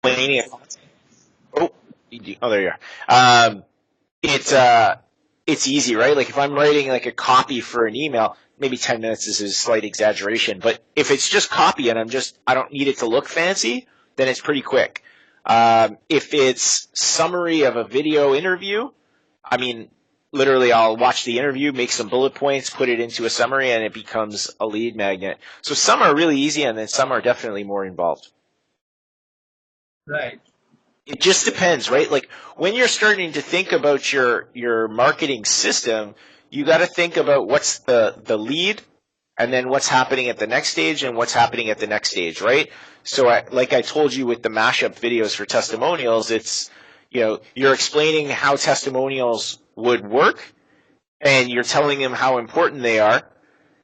explaining it. Oh, there you are. It's easy, right? Like if I'm writing like a copy for an email, maybe 10 minutes is a slight exaggeration, but if it's just copy and I don't need it to look fancy, then it's pretty quick. If it's summary of a video interview, I mean, literally I'll watch the interview, make some bullet points, put it into a summary, and it becomes a lead magnet. So some are really easy, and then some are definitely more involved. Right. It just depends, right? Like when you're starting to think about your marketing system, you got to think about what's the lead, and then what's happening at the next stage and what's happening at the next stage, right? So like I told you with the mashup videos for testimonials, it's, you're explaining how testimonials would work and you're telling them how important they are.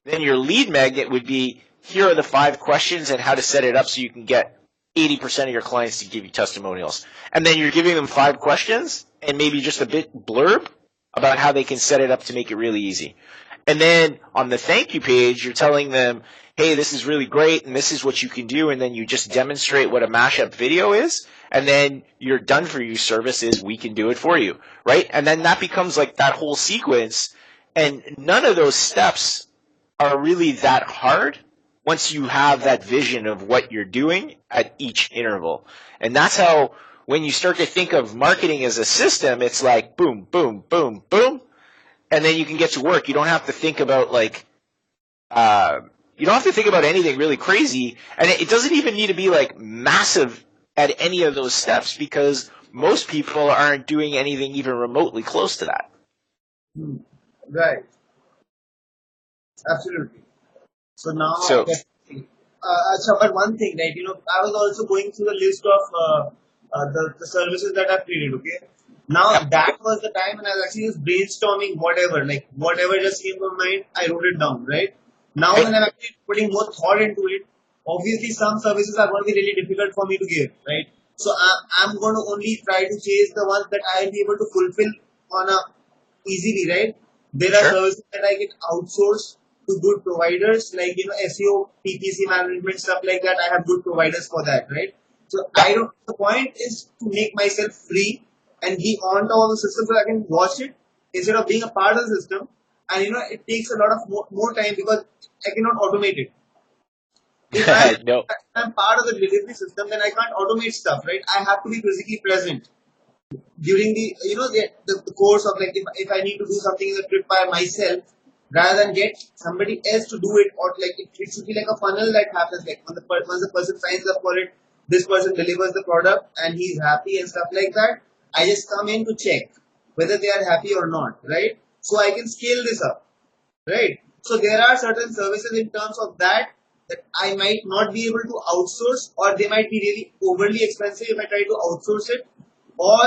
Then your lead magnet would be, here are the 5 questions and how to set it up so you can get 80% of your clients to give you testimonials. And then you're giving them 5 questions and maybe just a bit blurb about how they can set it up to make it really easy. And then on the thank you page, you're telling them, hey, this is really great and this is what you can do. And then you just demonstrate what a mashup video is. And then your done for you service is, we can do it for you, right? And then that becomes like that whole sequence. And none of those steps are really that hard once you have that vision of what you're doing at each interval. And that's how, when you start to think of marketing as a system, it's like boom, boom, boom, boom. And then you can get to work. You don't have to think about you don't have to think about anything really crazy. And it doesn't even need to be like massive at any of those steps, because most people aren't doing anything even remotely close to that. Right. Absolutely. So now, but one thing, right? I was also going through the list of the services that I've created. Okay. Now that was the time when I was actually just brainstorming whatever just came to my mind, I wrote it down, right? Now when I'm actually putting more thought into it, obviously some services are going to be really difficult for me to give, right? So I'm going to only try to chase the ones that I'll be able to fulfill on a easily, right? There are services that I get outsourced to good providers, like SEO, PPC management, stuff like that. I have good providers for that, right? So the point is to make myself free and be on all the systems so I can watch it instead of being a part of the system. And it takes a lot of more time because I cannot automate it. If I'm part of the delivery system, then I can't automate stuff, right? I have to be physically present during the course of, like, if I need to do something in the trip by myself, rather than get somebody else to do it, or like it should be like a funnel that happens. Like once the person signs up for it, this person delivers the product and he's happy and stuff like that. I just come in to check whether they are happy or not, right? So I can scale this up, right? So there are certain services in terms of that I might not be able to outsource, or they might be really overly expensive if I try to outsource it, or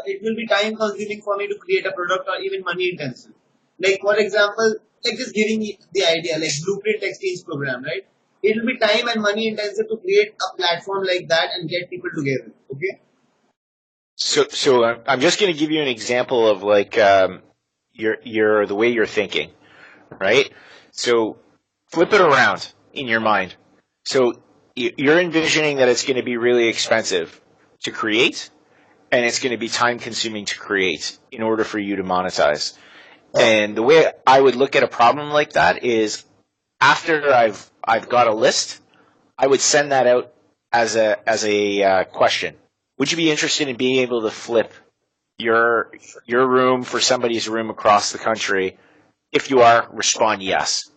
it will be time consuming for me to create a product, or even money intensive. Like for example, like just giving you the idea, like Blueprint Exchange program, right? It will be time and money intensive to create a platform like that and get people together. Okay. So I'm just going to give you an example of like the way you're thinking, right? So flip it around in your mind. So you're envisioning that it's going to be really expensive to create, and it's going to be time consuming to create in order for you to monetize. And the way I would look at a problem like that is, after I've got a list, I would send that out as a question. Would you be interested in being able to flip your room for somebody's room across the country? If you are, respond yes,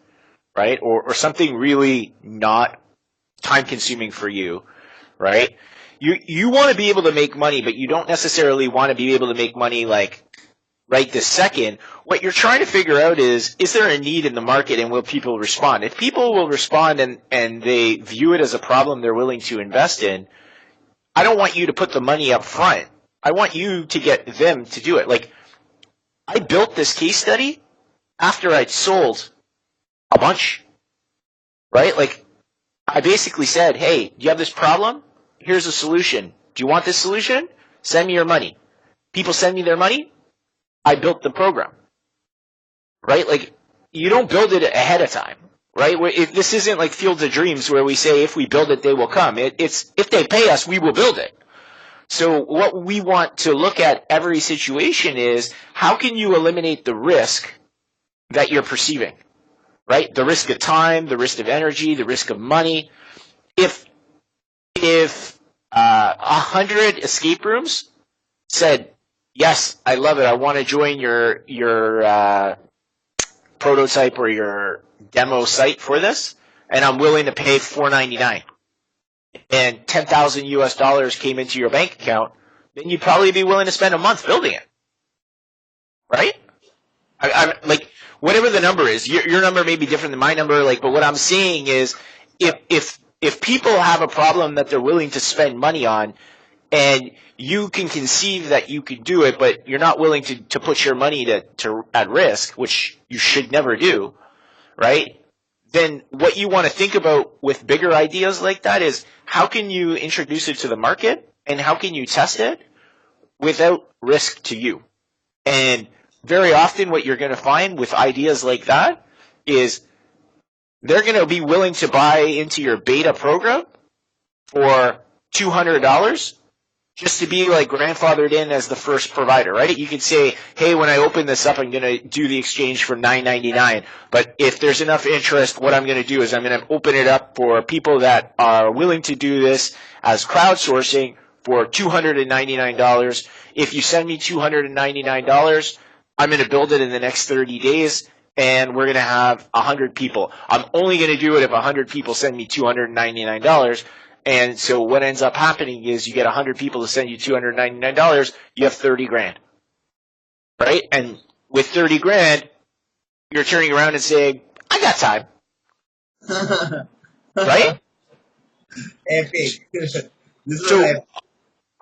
right? Or something really not time consuming for you, right? You want to be able to make money, but you don't necessarily want to be able to make money like right this second. What you're trying to figure out is there a need in the market, and will people respond? If people will respond and they view it as a problem they're willing to invest in, I don't want you to put the money up front. I want you to get them to do it. Like, I built this case study after I'd sold a bunch, right? Like, I basically said, hey, do you have this problem? Here's a solution. Do you want this solution? Send me your money. People send me their money. I built the program, right? Like, you don't build it ahead of time. right? This isn't like Fields of Dreams where we say if we build it, they will come. It's if they pay us, we will build it. So what we want to look at every situation is how can you eliminate the risk that you're perceiving, right? The risk of time, the risk of energy, the risk of money. If 100 escape rooms said, yes, I love it, I want to join your prototype or your demo site for this, and I'm willing to pay $4.99, and $10,000 came into your bank account, then you'd probably be willing to spend a month building it, right? I'm like, whatever the number is, your number may be different than my number, like, but what I'm saying is, if people have a problem that they're willing to spend money on, and you can conceive that you could do it, but you're not willing to put your money to at risk, which you should never do, right? Then what you want to think about with bigger ideas like that is how can you introduce it to the market and how can you test it without risk to you? And very often what you're going to find with ideas like that is they're going to be willing to buy into your beta program for $200 just to be like grandfathered in as the first provider, right? You could say, hey, when I open this up, I'm going to do the exchange for $9.99. But if there's enough interest, what I'm going to do is I'm going to open it up for people that are willing to do this as crowdsourcing for $299. If you send me $299, I'm going to build it in the next 30 days, and we're going to have 100 people. I'm only going to do it if 100 people send me $299. And so what ends up happening is you get 100 people to send you $299, you have 30 grand, right? And with 30 grand, you're turning around and saying, I got time, right? Epic. So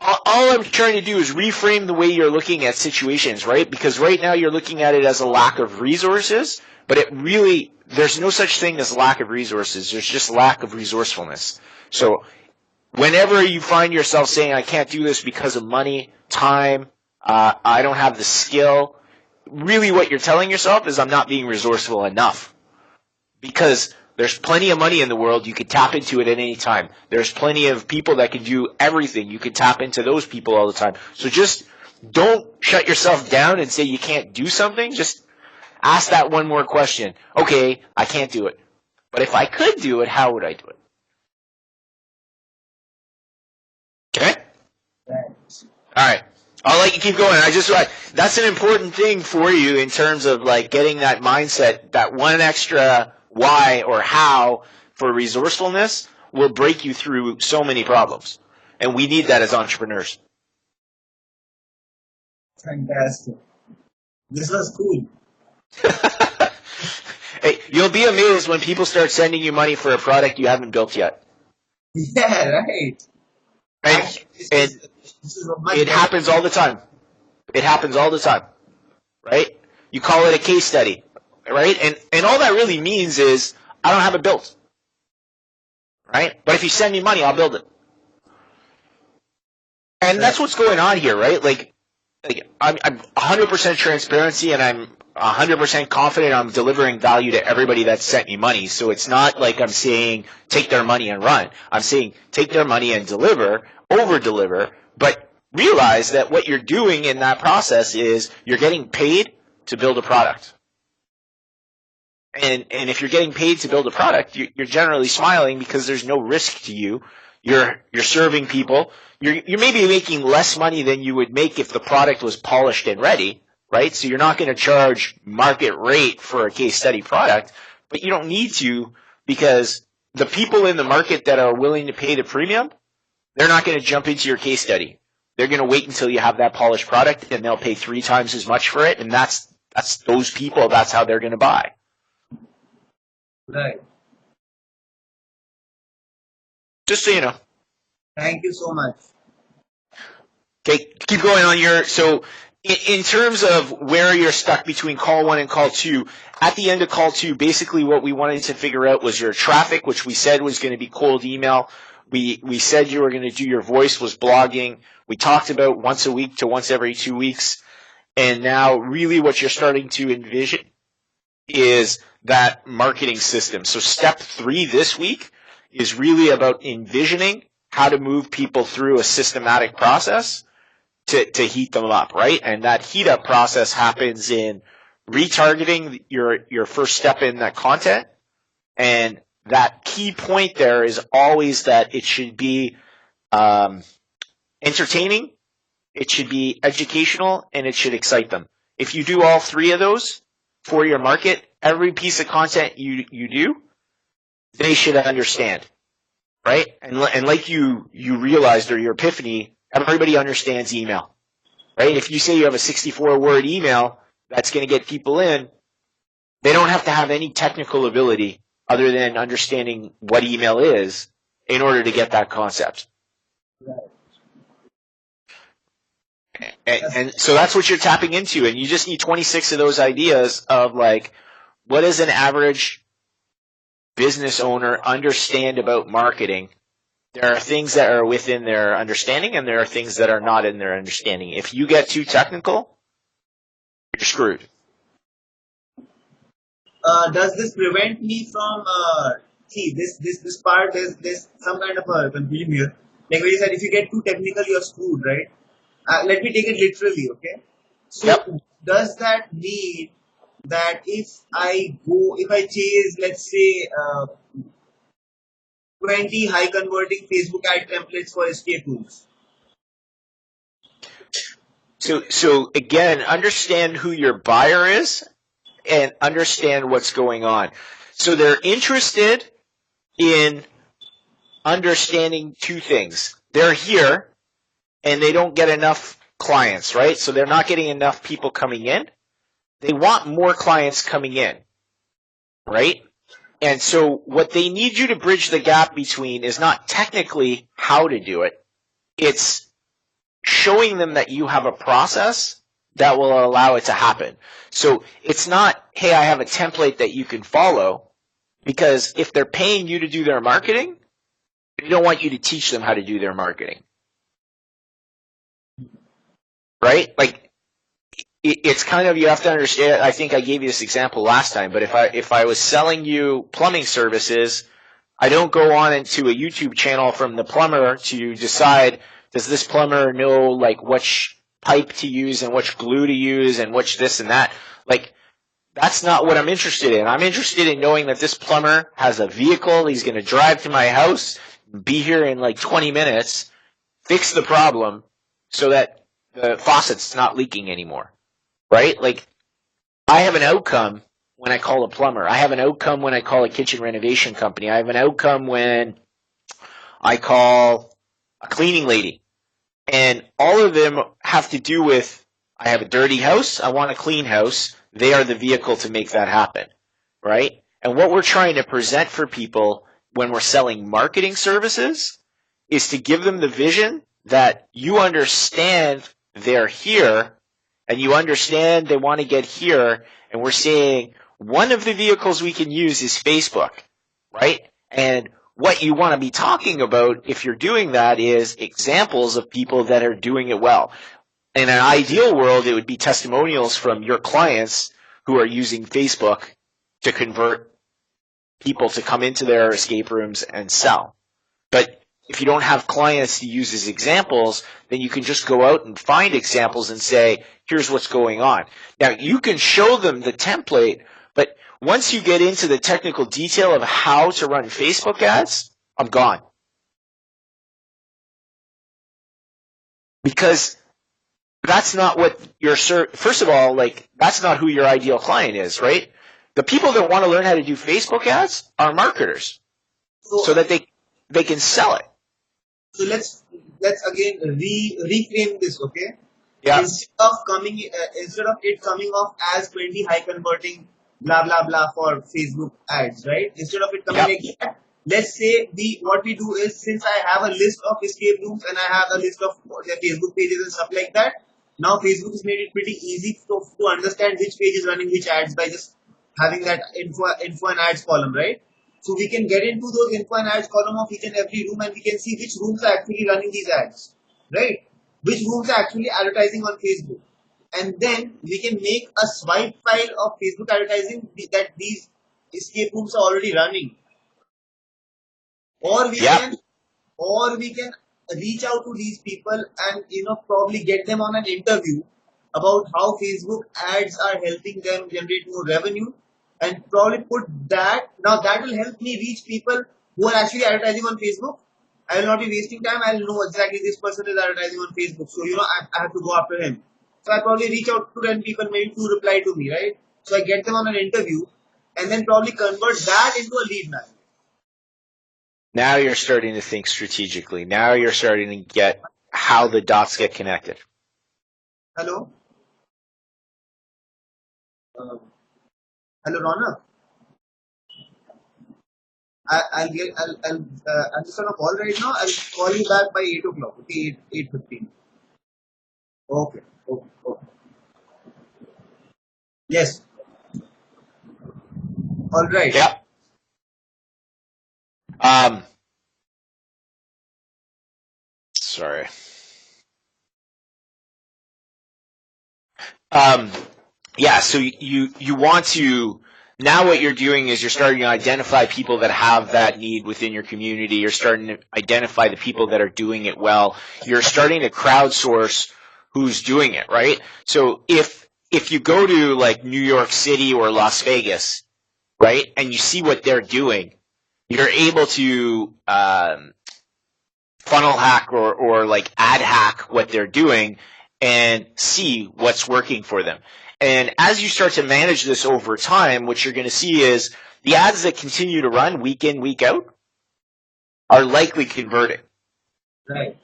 all I'm trying to do is reframe the way you're looking at situations, right? Because right now you're looking at it as a lack of resources, but it really, there's no such thing as lack of resources. There's just lack of resourcefulness. So whenever you find yourself saying, I can't do this because of money, time, I don't have the skill, really what you're telling yourself is I'm not being resourceful enough. Because there's plenty of money in the world. You can tap into it at any time. There's plenty of people that can do everything. You can tap into those people all the time. So just don't shut yourself down and say you can't do something. Just ask that one more question. Okay, I can't do it. But if I could do it, how would I do it? Okay? All right. I'll let you keep going. That's an important thing for you in terms of like getting that mindset, that one extra why or how for resourcefulness will break you through so many problems. And we need that as entrepreneurs. Fantastic. This was cool. Hey, you'll be amazed when people start sending you money for a product you haven't built yet. Yeah, right. And it happens all the time. It happens all the time, right? You call it a case study, right? And all that really means is I don't have it built, right? But if you send me money, I'll build it. And that's what's going on here, right? Like I'm 100% transparency, and I'm 100% confident I'm delivering value to everybody that sent me money. So it's not like I'm saying take their money and run. I'm saying take their money and deliver, over-deliver, but realize that what you're doing in that process is you're getting paid to build a product. And if you're getting paid to build a product, you're generally smiling because there's no risk to you. You're serving people. You may be making less money than you would make if the product was polished and ready, right? So you're not going to charge market rate for a case study product, but you don't need to because the people in the market that are willing to pay the premium, they're not going to jump into your case study. They're going to wait until you have that polished product, and they'll pay 3 times as much for it, and that's those people, that's how they're going to buy. Right. Just so you know. Thank you so much. Okay, keep going on your, so in terms of where you're stuck between call 1 and call 2, at the end of call 2, basically what we wanted to figure out was your traffic, which we said was going to be cold email. We said you were going to do your voice was blogging. We talked about once a week to once every 2 weeks. And now really what you're starting to envision is that marketing system. So step 3 this week is really about envisioning how to move people through a systematic process to heat them up, right? And that heat up process happens in retargeting your first step in that content. And that key point there is always that it should be entertaining, it should be educational, and it should excite them. If you do all 3 of those for your market, every piece of content you do, they should understand, right? And like you realized, or your epiphany, everybody understands email, right? If you say you have a 64-word email that's going to get people in, they don't have to have any technical ability other than understanding what email is in order to get that concept. Right. And so that's what you're tapping into, and you just need 26 of those ideas of like, what does an average business owner understand about marketing? There are things that are within their understanding, and there are things that are not in their understanding. If you get too technical, you're screwed. Does this prevent me from this part? There's some kind of a confusion here. Like when you said, if you get too technical, you're screwed, right? Let me take it literally, okay? So Yep. Does that mean that if I chase, let's say, 20 high converting Facebook ad templates for escape rooms? So again, understand who your buyer is and understand what's going on. So they're interested in understanding 2 things. They're here and they don't get enough clients, right? So they're not getting enough people coming in. They want more clients coming in, right? And so what they need you to bridge the gap between is not technically how to do it. It's showing them that you have a process that will allow it to happen. So it's not, hey, I have a template that you can follow, because if they're paying you to do their marketing, they don't want you to teach them how to do their marketing. Right? Like, it's kind of, you have to understand, I think I gave you this example last time, but if I was selling you plumbing services, I don't go on into a YouTube channel from the plumber to decide, does this plumber know like which pipe to use and which glue to use and which this and that? Like, that's not what I'm interested in. I'm interested in knowing that this plumber has a vehicle, he's going to drive to my house, be here in like 20 minutes, fix the problem so that the faucet's not leaking anymore. Right? Like, I have an outcome when I call a plumber. I have an outcome when I call a kitchen renovation company. I have an outcome when I call a cleaning lady. And all of them have to do with, I have a dirty house, I want a clean house. They are the vehicle to make that happen. Right? And what we're trying to present for people when we're selling marketing services is to give them the vision that you understand they're here, and you understand they want to get here, and we're saying one of the vehicles we can use is Facebook, right? And what you want to be talking about if you're doing that is examples of people that are doing it well. In an ideal world, it would be testimonials from your clients who are using Facebook to convert people to come into their escape rooms and sell. But if you don't have clients to use as examples, then you can just go out and find examples and say, here's what's going on. Now, you can show them the template, but once you get into the technical detail of how to run Facebook ads, I'm gone. Because that's not what your, first of all, like, that's not who your ideal client is, right? The people that want to learn how to do Facebook ads are marketers, so that they can sell it. So let's again reframe this, okay? Yeah. Instead of it coming off as 20 high converting blah blah blah for Facebook ads, right? Instead of it coming like that, let's say what we do is, since I have a list of escape rooms and I have a list of their Facebook pages and stuff like that, now Facebook has made it pretty easy to understand which page is running which ads by just having that info and ads column, right? So we can get into those info and ads column of each and every room, and we can see which rooms are actually running these ads, right? Which rooms are actually advertising on Facebook. and then we can make a swipe file of Facebook advertising that these escape rooms are already running, or we can reach out to these people and probably get them on an interview about how Facebook ads are helping them generate more revenue, and probably put that. Now that will help me reach people who are actually advertising on Facebook. I will not be wasting time. I will know exactly this person is advertising on Facebook, so I have to go after him. So I probably reach out to 10 people, maybe 2 reply to me, right? So I get them on an interview, and then probably convert that into a lead magnet. Now you're starting to think strategically. Now you're starting to get how the dots get connected. Hello? Hello, Rona. I'm just on a call right now. I'll call you back by 8 o'clock. Okay, 8:15. Okay. Yes. All right. Yeah. Sorry. Yeah, so you want to, now what you're doing is you're starting to identify people that have that need within your community. You're starting to identify the people that are doing it well. You're starting to crowdsource who's doing it, right? So if you go to like New York City or Las Vegas, right, and you see what they're doing, you're able to funnel hack or like ad hack what they're doing and see what's working for them. And as you start to manage this over time, what you're going to see is the ads that continue to run week in, week out are likely converting. Right.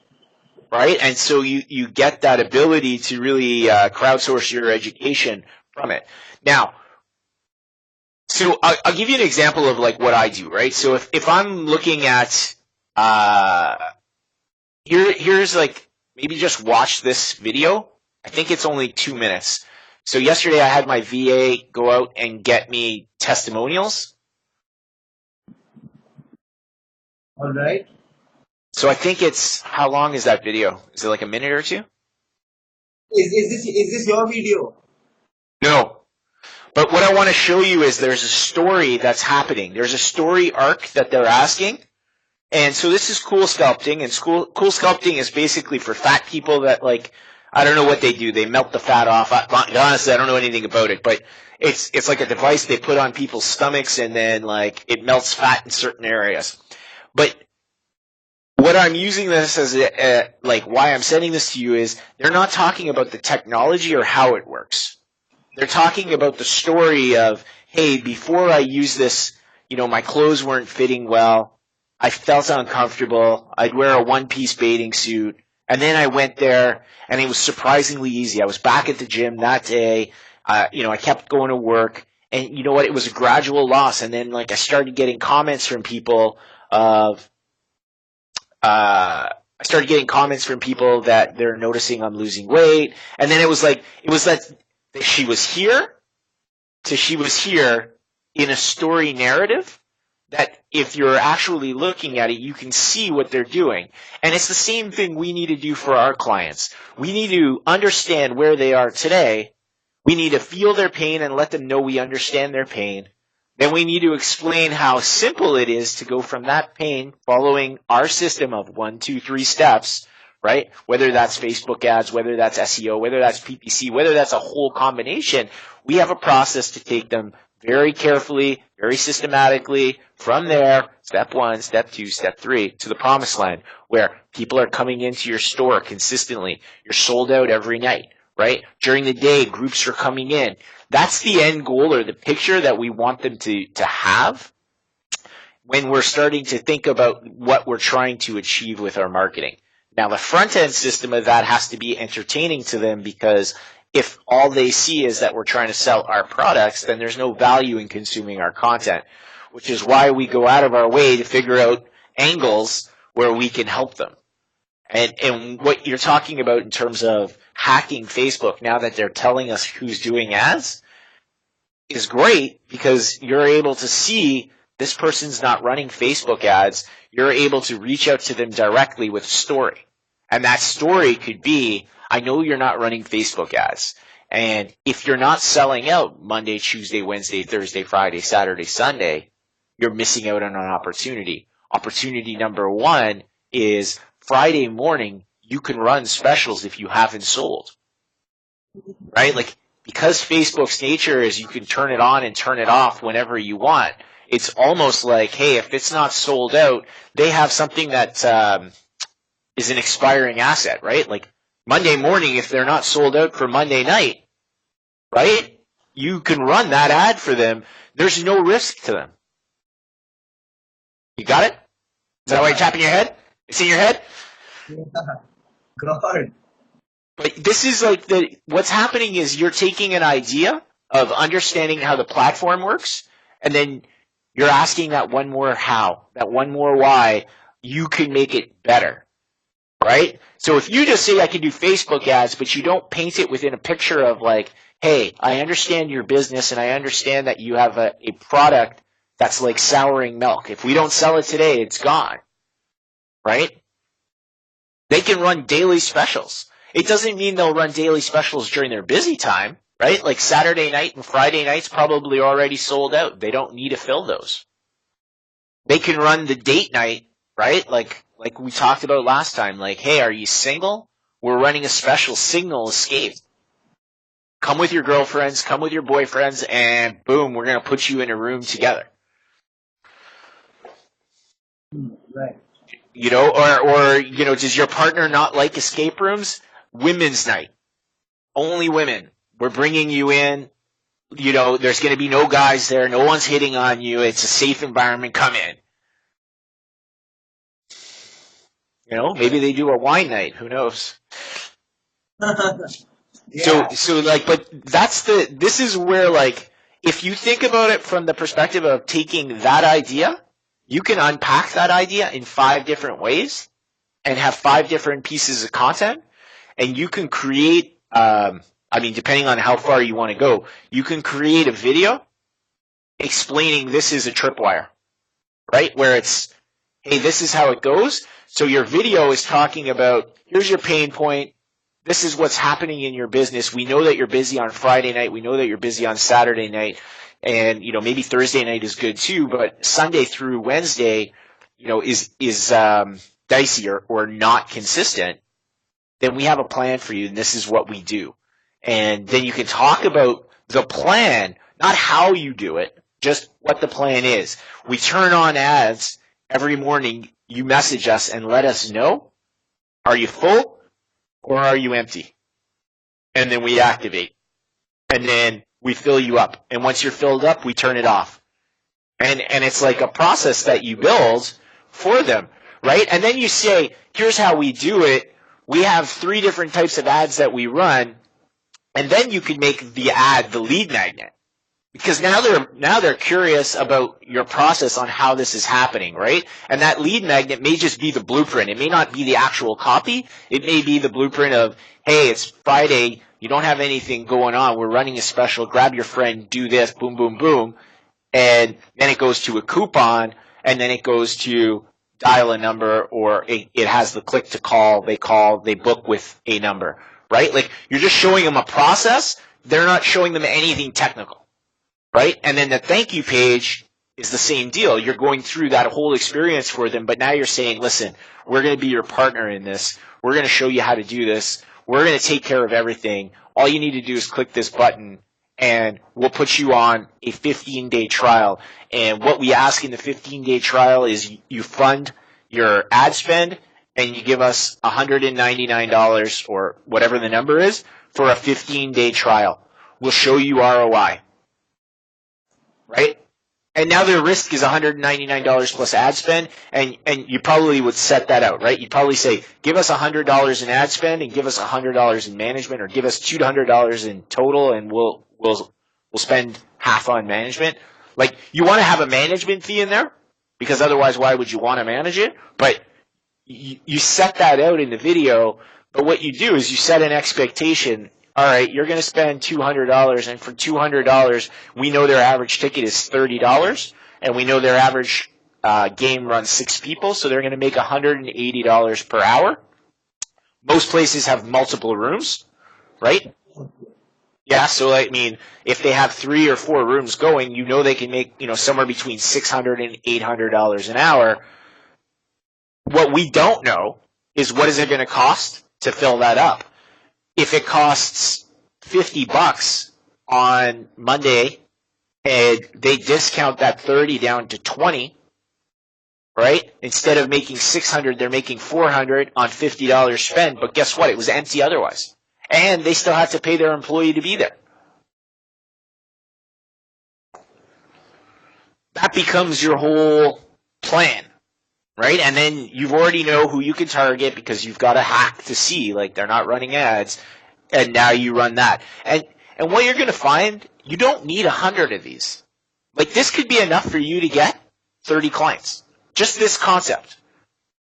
Right? And so you get that ability to really crowdsource your education from it. Now, so I'll give you an example of like what I do, right? So if I'm looking at here's like, maybe just watch this video. I think it's only 2 minutes. So yesterday I had my VA go out and get me testimonials. All right. So I think it's, how long is that video? Is it like a minute or two? Is this your video? No. But what I want to show you is there's a story that's happening. There's a story arc that they're asking. And so this is Cool Sculpting, and Cool Sculpting is basically for fat people that, like, I don't know what they do. They melt the fat off. Honestly, I don't know anything about it, but it's like a device they put on people's stomachs, and then like it melts fat in certain areas. But what I'm using this as like why I'm sending this to you is they're not talking about the technology or how it works. They're talking about the story of, hey, before I use this, my clothes weren't fitting well. I felt uncomfortable. I'd wear a one-piece bathing suit. And then I went there, and it was surprisingly easy. I was back at the gym that day. I kept going to work. And you know what? It was a gradual loss. And then, like, I started getting comments from people that they're noticing I'm losing weight. And then it was that she was here to she was here in a story narrative that if you're actually looking at it, you can see what they're doing. And it's the same thing we need to do for our clients. We need to understand where they are today. We need to feel their pain and let them know we understand their pain. Then we need to explain how simple it is to go from that pain following our system of 1, 2, 3 steps, right? Whether that's Facebook ads, whether that's SEO, whether that's PPC, whether that's a whole combination, we have a process to take them very carefully, very systematically from there, step 1, step 2, step 3, to the promised land where people are coming into your store consistently. You're sold out every night, right? During the day, groups are coming in. That's the end goal or the picture that we want them to have when we're starting to think about what we're trying to achieve with our marketing. Now, the front end system of that has to be entertaining to them, because if all they see is that we're trying to sell our products, then there's no value in consuming our content, which is why we go out of our way to figure out angles where we can help them. And what you're talking about in terms of hacking Facebook, now that they're telling us who's doing ads, is great, because you're able to see this person's not running Facebook ads. You're able to reach out to them directly with a story. And that story could be, I know you're not running Facebook ads. And if you're not selling out Monday, Tuesday, Wednesday, Thursday, Friday, Saturday, Sunday, you're missing out on an opportunity. Opportunity number one is Friday morning, you can run specials if you haven't sold, right? Like, because Facebook's nature is you can turn it on and turn it off whenever you want. It's almost like, hey, if it's not sold out, they have something that is an expiring asset, right? Like Monday morning, if they're not sold out for Monday night, right? You can run that ad for them. There's no risk to them. You got it? Is that why you're tapping your head? It's in your head? Yeah. God. But this is like what's happening is you're taking an idea of understanding how the platform works, and then you're asking that one more how, that one more why you can make it better, right? So if you just say I can do Facebook ads, but you don't paint it within a picture of like, hey, I understand your business and I understand that you have a product that's like souring milk. If we don't sell it today, it's gone, right? They can run daily specials. It doesn't mean they'll run daily specials during their busy time, right? Like Saturday night and Friday nights probably already sold out. They don't need to fill those. They can run the date night, right? Like we talked about last time. Like, hey, are you single? We're running a special, Signal Escape. Come with your girlfriends, come with your boyfriends, and boom, we're going to put you in a room together. Right. You know, or you know, does your partner not like escape rooms? Women's night. Only women. We're bringing you in. You know, there's going to be no guys there. No one's hitting on you. It's a safe environment. Come in. You know, maybe they do a wine night. Who knows? Yeah. So like, but this is where, like, if you think about it from the perspective of taking that idea, you can unpack that idea in 5 different ways and have 5 different pieces of content, and you can create, depending on how far you want to go, you can create a video explaining this is a tripwire, right? Where it's, hey, this is how it goes. So your video is talking about, here's your pain point. This is what's happening in your business. We know that you're busy on Friday night. We know that you're busy on Saturday night. And, you know, maybe Thursday night is good too, but Sunday through Wednesday, you know, is dicey or not consistent. Then we have a plan for you, and this is what we do. And then you can talk about the plan, not how you do it, just what the plan is. We turn on ads every morning. You message us and let us know, are you full or are you empty? And then we activate. And then we fill you up. And once you're filled up, we turn it off. And it's like a process that you build for them, right? And then you say, here's how we do it. We have 3 different types of ads that we run. And then you can make the ad the lead magnet. Because now they're curious about your process on how this is happening, right? And that lead magnet may just be the blueprint. It may not be the actual copy. It may be the blueprint of, hey, it's Friday. You don't have anything going on. We're running a special. Grab your friend. Do this. Boom, boom, boom. And then it goes to a coupon. And then it goes to dial a number, or it has the click to call. They book with a number, right? Like, you're just showing them a process. They're not showing them anything technical. Right? And then the thank you page is the same deal. You're going through that whole experience for them, but now you're saying, listen, we're going to be your partner in this. We're going to show you how to do this. We're going to take care of everything. All you need to do is click this button, and we'll put you on a 15-day trial. And what we ask in the 15-day trial is you fund your ad spend, and you give us $199 or whatever the number is for a 15-day trial. We'll show you ROI. Right? And now their risk is $199 plus ad spend, and you probably would set that out, right? You'd probably say, give us $100 in ad spend and give us $100 in management, or give us $200 in total, and we'll spend half on management. Like, you want to have a management fee in there, because otherwise why would you want to manage it? But you set that out in the video, but what you do is you set an expectation. All right, you're going to spend $200, and for $200, we know their average ticket is $30, and we know their average game runs 6 people, so they're going to make $180 per hour. Most places have multiple rooms, right? Yeah, so I mean, if they have 3 or 4 rooms going, you know they can make, somewhere between $600 and $800 an hour. What we don't know is what is it going to cost to fill that up. If it costs $50 on Monday and they discount that 30 down to 20, right? Instead of making 600, they're making 400 on $50 spend. But guess what? It was empty otherwise. And they still have to pay their employee to be there. That becomes your whole plan, right? And then you already know who you can target because you've got a hack to see, like they're not running ads, and now you run that. And what you're going to find, you don't need 100 of these. Like this could be enough for you to get 30 clients. Just this concept,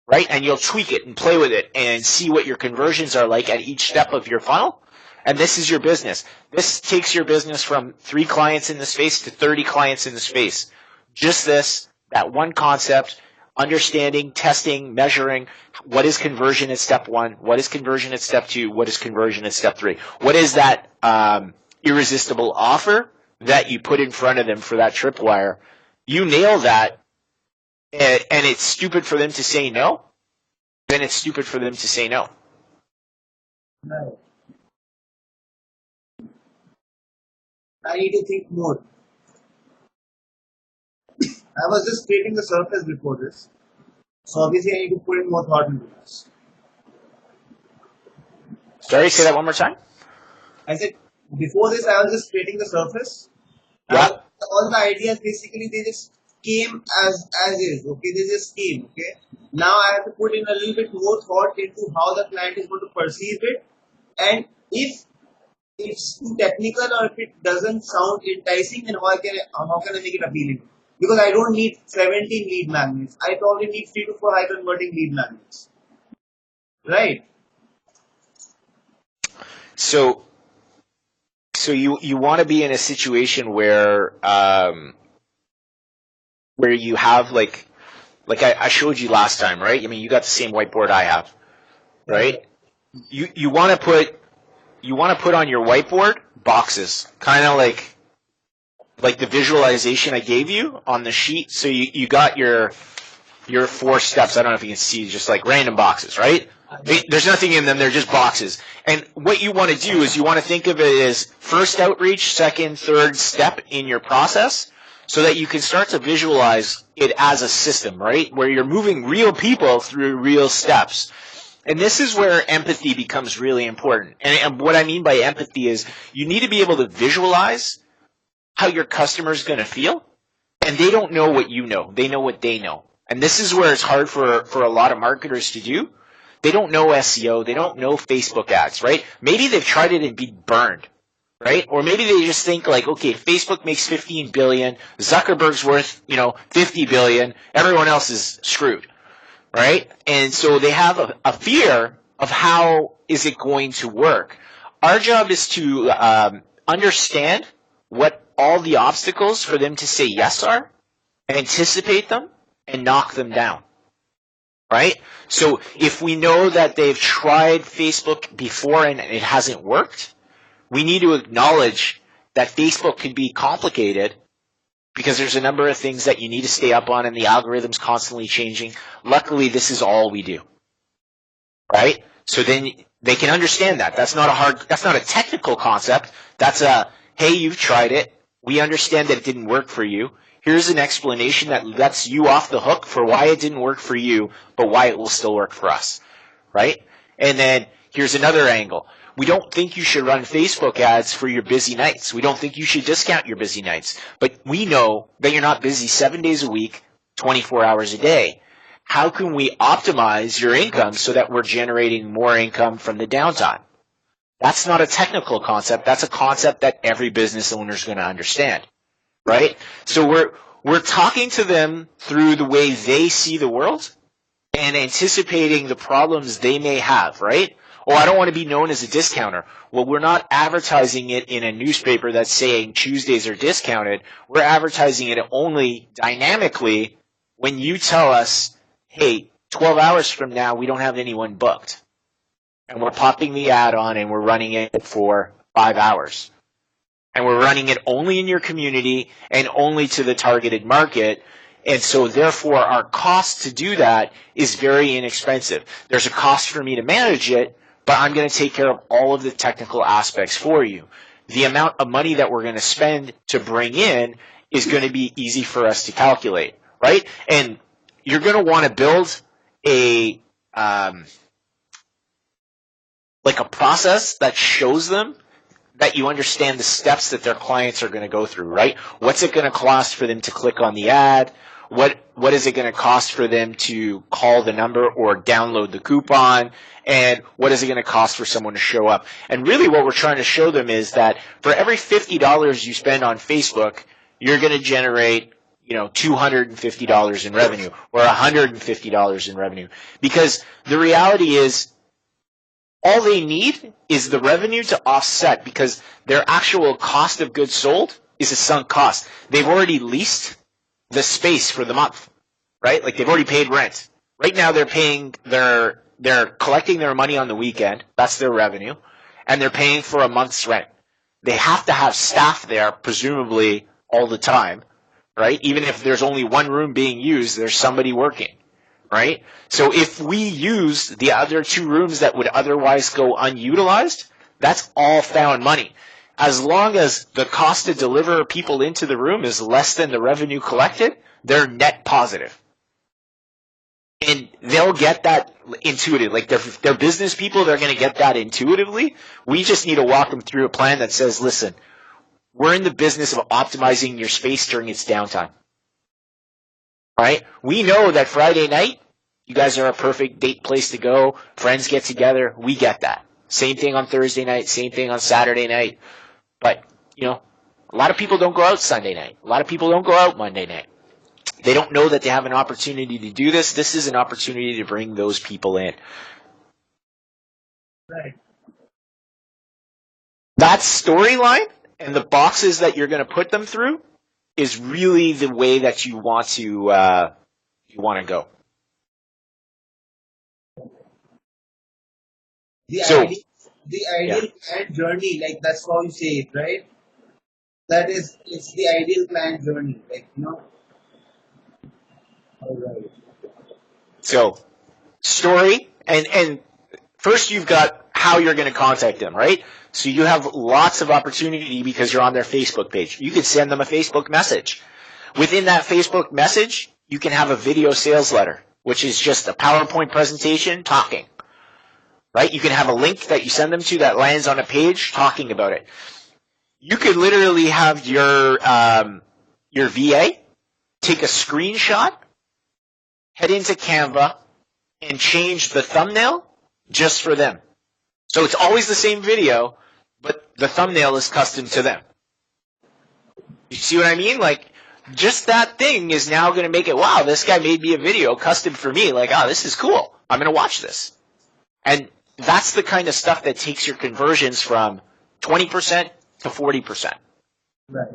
right? And you'll tweak it and play with it and see what your conversions are like at each step of your funnel. And this is your business. This takes your business from 3 clients in the space to 30 clients in the space. Just this, that one concept, understanding, testing, measuring, what is conversion at step 1, what is conversion at step 2, what is conversion at step 3. What is that irresistible offer that you put in front of them for that tripwire? You nail that, and it's stupid for them to say no, then it's stupid for them to say no. No. I need to think more. I was just creating the surface before this. So obviously I need to put in more thought into this. Sorry, say that one more time. I said, before this I was just creating the surface. Yeah. All the ideas basically they just came as is, okay? They just came, okay? Now I have to put in a little bit more thought into how the client is going to perceive it, and if it's too technical or if it doesn't sound enticing, then how can I make it appealing? Because I don't need 17 lead magnets. I probably need 3 to 4 high converting lead magnets. Right? So you want to be in a situation where you have like I showed you last time, right? I mean, you got the same whiteboard I have, right? You want to put on your whiteboard boxes, kind of like the visualization I gave you on the sheet. So you got your 4 steps. I don't know if you can see, just like random boxes, right? There's nothing in them. They're just boxes. And what you want to do is you want to think of it as first outreach, second, third step in your process, so that you can start to visualize it as a system, right? Where you're moving real people through real steps. And this is where empathy becomes really important. And what I mean by empathy is you need to be able to visualize how your customer is going to feel. And they don't know what you know. They know what they know. And this is where it's hard for a lot of marketers to do. They don't know SEO. They don't know Facebook ads, right? Maybe they've tried it and been burned, right? Or maybe they just think like, okay, Facebook makes 15 billion, Zuckerberg's worth, 50 billion, everyone else is screwed, right? And so they have a fear of how is it going to work. Our job is to understand what all the obstacles for them to say yes are, anticipate them, and knock them down. Right? So if we know that they've tried Facebook before and it hasn't worked, we need to acknowledge that Facebook can be complicated because there's a number of things that you need to stay up on and the algorithm's constantly changing. Luckily, this is all we do. Right? So then they can understand that. That's not a technical concept. That's hey, you've tried it. We understand that it didn't work for you. Here's an explanation that lets you off the hook for why it didn't work for you, but why it will still work for us, right? And then here's another angle. We don't think you should run Facebook ads for your busy nights. We don't think you should discount your busy nights. But we know that you're not busy 7 days a week, 24 hours a day. How can we optimize your income so that we're generating more income from the downtime? That's not a technical concept. That's a concept that every business owner is going to understand. Right? So we're talking to them through the way they see the world and anticipating the problems they may have, right? Oh, I don't want to be known as a discounter. Well, we're not advertising it in a newspaper that's saying Tuesdays are discounted. We're advertising it only dynamically when you tell us, hey, 12 hours from now, we don't have anyone booked. And we're popping the ad on and we're running it for 5 hours. and we're running it only in your community and only to the targeted market. And so therefore our cost to do that is very inexpensive. There's a cost for me to manage it, but I'm going to take care of all of the technical aspects for you. The amount of money that we're going to spend to bring in is going to be easy for us to calculate, right? And you're going to want to build a like a process that shows them that you understand the steps that their clients are going to go through, right? What's it going to cost for them to click on the ad? What is it going to cost for them to call the number or download the coupon? And what is it going to cost for someone to show up? And really what we're trying to show them is that for every $50 you spend on Facebook, you're going to generate, $250 in revenue or $150 in revenue. Because the reality is all they need is the revenue to offset, because their actual cost of goods sold is a sunk cost. They've already leased the space for the month, right? Like they've already paid rent. Right now they're collecting their money on the weekend. That's their revenue. And they're paying for a month's rent. They have to have staff there, presumably all the time, right? Even if there's only one room being used, there's somebody working, right? So if we use the other two rooms that would otherwise go unutilized, that's all found money. As long as the cost to deliver people into the room is less than the revenue collected, they're net positive. And they'll get that intuitively. Like they're business people, they're going to get that intuitively. We just need to walk them through a plan that says, listen, we're in the business of optimizing your space during its downtime. Right? We know that Friday night, you guys are a perfect date place to go. Friends get together. We get that. Same thing on Thursday night, same thing on Saturday night. But, a lot of people don't go out Sunday night. A lot of people don't go out Monday night. They don't know that they have an opportunity to do this. This is an opportunity to bring those people in. Right. That storyline and the boxes that you're going to put them through is really the way that you want to go. The ideal client journey, like that's how you say it, right? It's the ideal client journey, All right. So, story, and first you've got how you're going to contact them, right? So you have lots of opportunity because you're on their Facebook page. You can send them a Facebook message. Within that Facebook message, you can have a video sales letter, which is just a PowerPoint presentation talking. Right? You can have a link that you send them to that lands on a page talking about it. You could literally have your VA take a screenshot, head into Canva, and change the thumbnail just for them. So it's always the same video, but the thumbnail is custom to them. You see what I mean? Like, just that thing is now going to make it, wow, this guy made me a video custom for me. Like, oh, this is cool. I'm going to watch this. And that's the kind of stuff that takes your conversions from 20% to 40%. Right.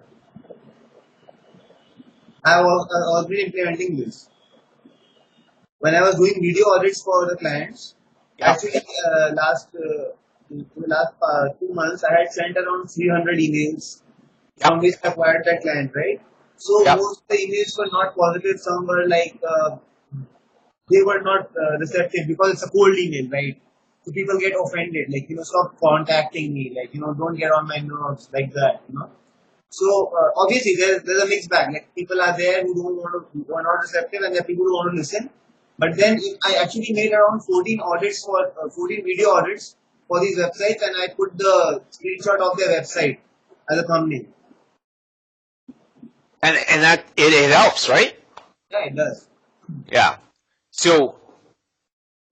I was already implementing this. When I was doing video audits for the clients, actually last 2 months, I had sent around 300 emails from which I acquired that client, right? So most of the emails were not positive. Some were like, they were not receptive because it's a cold email, right? So people get offended, like, stop contacting me, like, don't get on my nerves, like that, So obviously there's a mixed bag. Like people are there who are not receptive, and there are people who want to listen. But then I actually made around 14 video audits for these websites, and I put the screenshot of their website as a thumbnail. And that it helps, right? Yeah, it does. Yeah. So,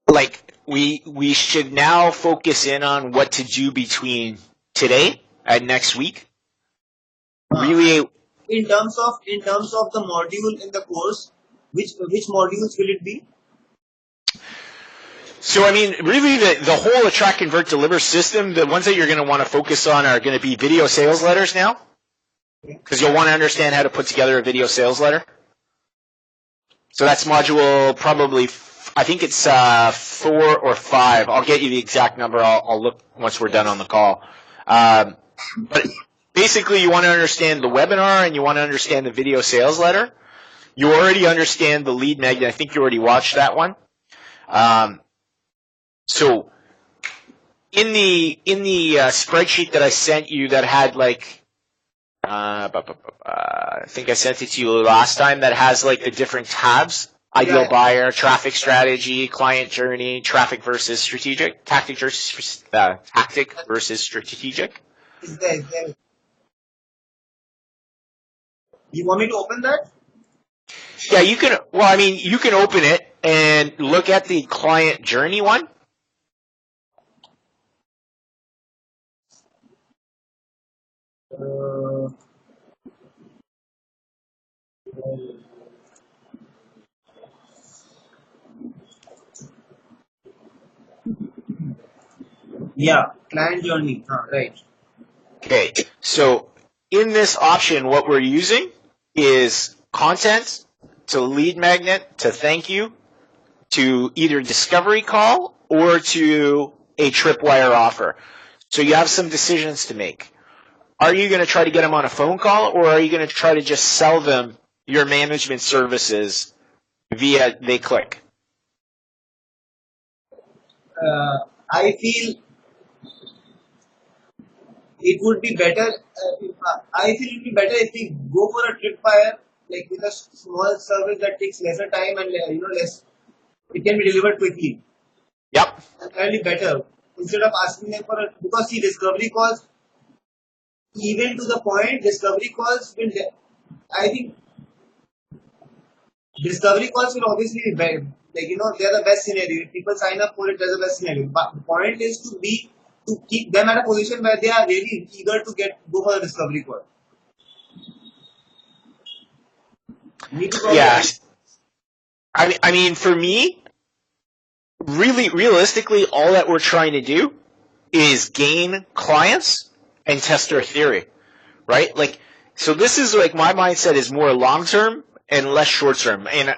like, we should now focus in on what to do between today and next week. Really, in terms of the module in the course, which modules will it be? So, I mean, really the whole Attract, Convert, Deliver system, the ones that you're going to want to focus on are going to be video sales letters now, because you'll want to understand how to put together a video sales letter. So that's module probably, I think it's 4 or 5. I'll get you the exact number. I'll look once we're done on the call. But basically you want to understand the webinar and you want to understand the video sales letter. You already understand the lead magnet. I think you already watched that one. So in the spreadsheet that I sent you that had like, I think I sent it to you last time, that has like the different tabs: ideal buyer, traffic strategy, client journey, traffic versus strategic, tactic versus strategic. Is there. You want me to open that? Yeah, you can. Well, I mean, you can open it and look at the client journey one. Yeah, client journey. Right. Okay, so in this option, what we're using is content to lead magnet to thank you to either discovery call or to a tripwire offer. So you have some decisions to make. Are you going to try to get them on a phone call, or are you going to try to just sell them your management services via they click? I feel it would be better. I feel it would be better if we go for a tripwire, like with a small service that takes lesser time and less. It can be delivered quickly. Yep. Entirely better instead of asking them for because see, discovery calls, even to the point, discovery calls will. I think discovery calls will obviously be better. Like they're the best scenario. If people sign up for it, that's the best scenario. But the point is to keep them at a position where they are really eager to go for the discovery call. Yeah. I mean, for me, really, realistically, all that we're trying to do is gain clients and test our theory, right? Like, so this is like my mindset is more long-term and less short-term. And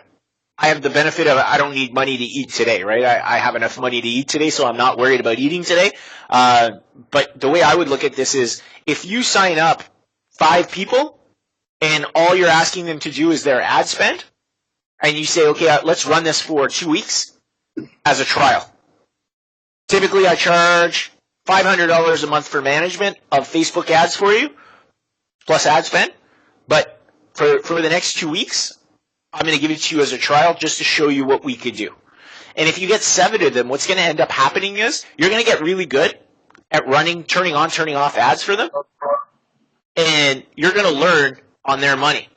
I have the benefit of I don't need money to eat today, right? I have enough money to eat today, so I'm not worried about eating today. But the way I would look at this is if you sign up 5 people and all you're asking them to do is their ad spend, and you say, okay, let's run this for 2 weeks as a trial. Typically, I charge $500 a month for management of Facebook ads for you, plus ad spend. But for the next 2 weeks, I'm going to give it to you as a trial just to show you what we could do. And if you get 7 of them, what's going to end up happening is you're going to get really good at turning on, turning off ads for them. And you're going to learn on their money.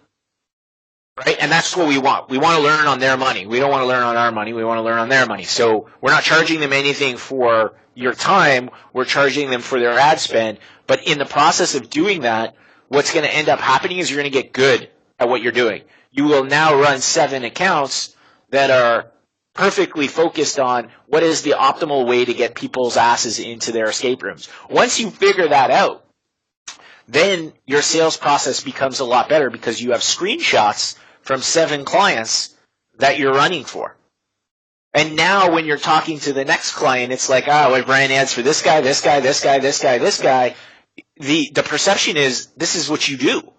Right? And that's what we want. We want to learn on their money. We don't want to learn on our money. We want to learn on their money. So we're not charging them anything for your time. We're charging them for their ad spend. But in the process of doing that, what's going to end up happening is you're going to get good at what you're doing. You will now run 7 accounts that are perfectly focused on what is the optimal way to get people's asses into their escape rooms. Once you figure that out, then your sales process becomes a lot better because you have screenshots from 7 clients that you're running for. And now when you're talking to the next client, it's like, I ran ads for this guy, this guy, this guy, this guy, this guy. The perception is this is what you do.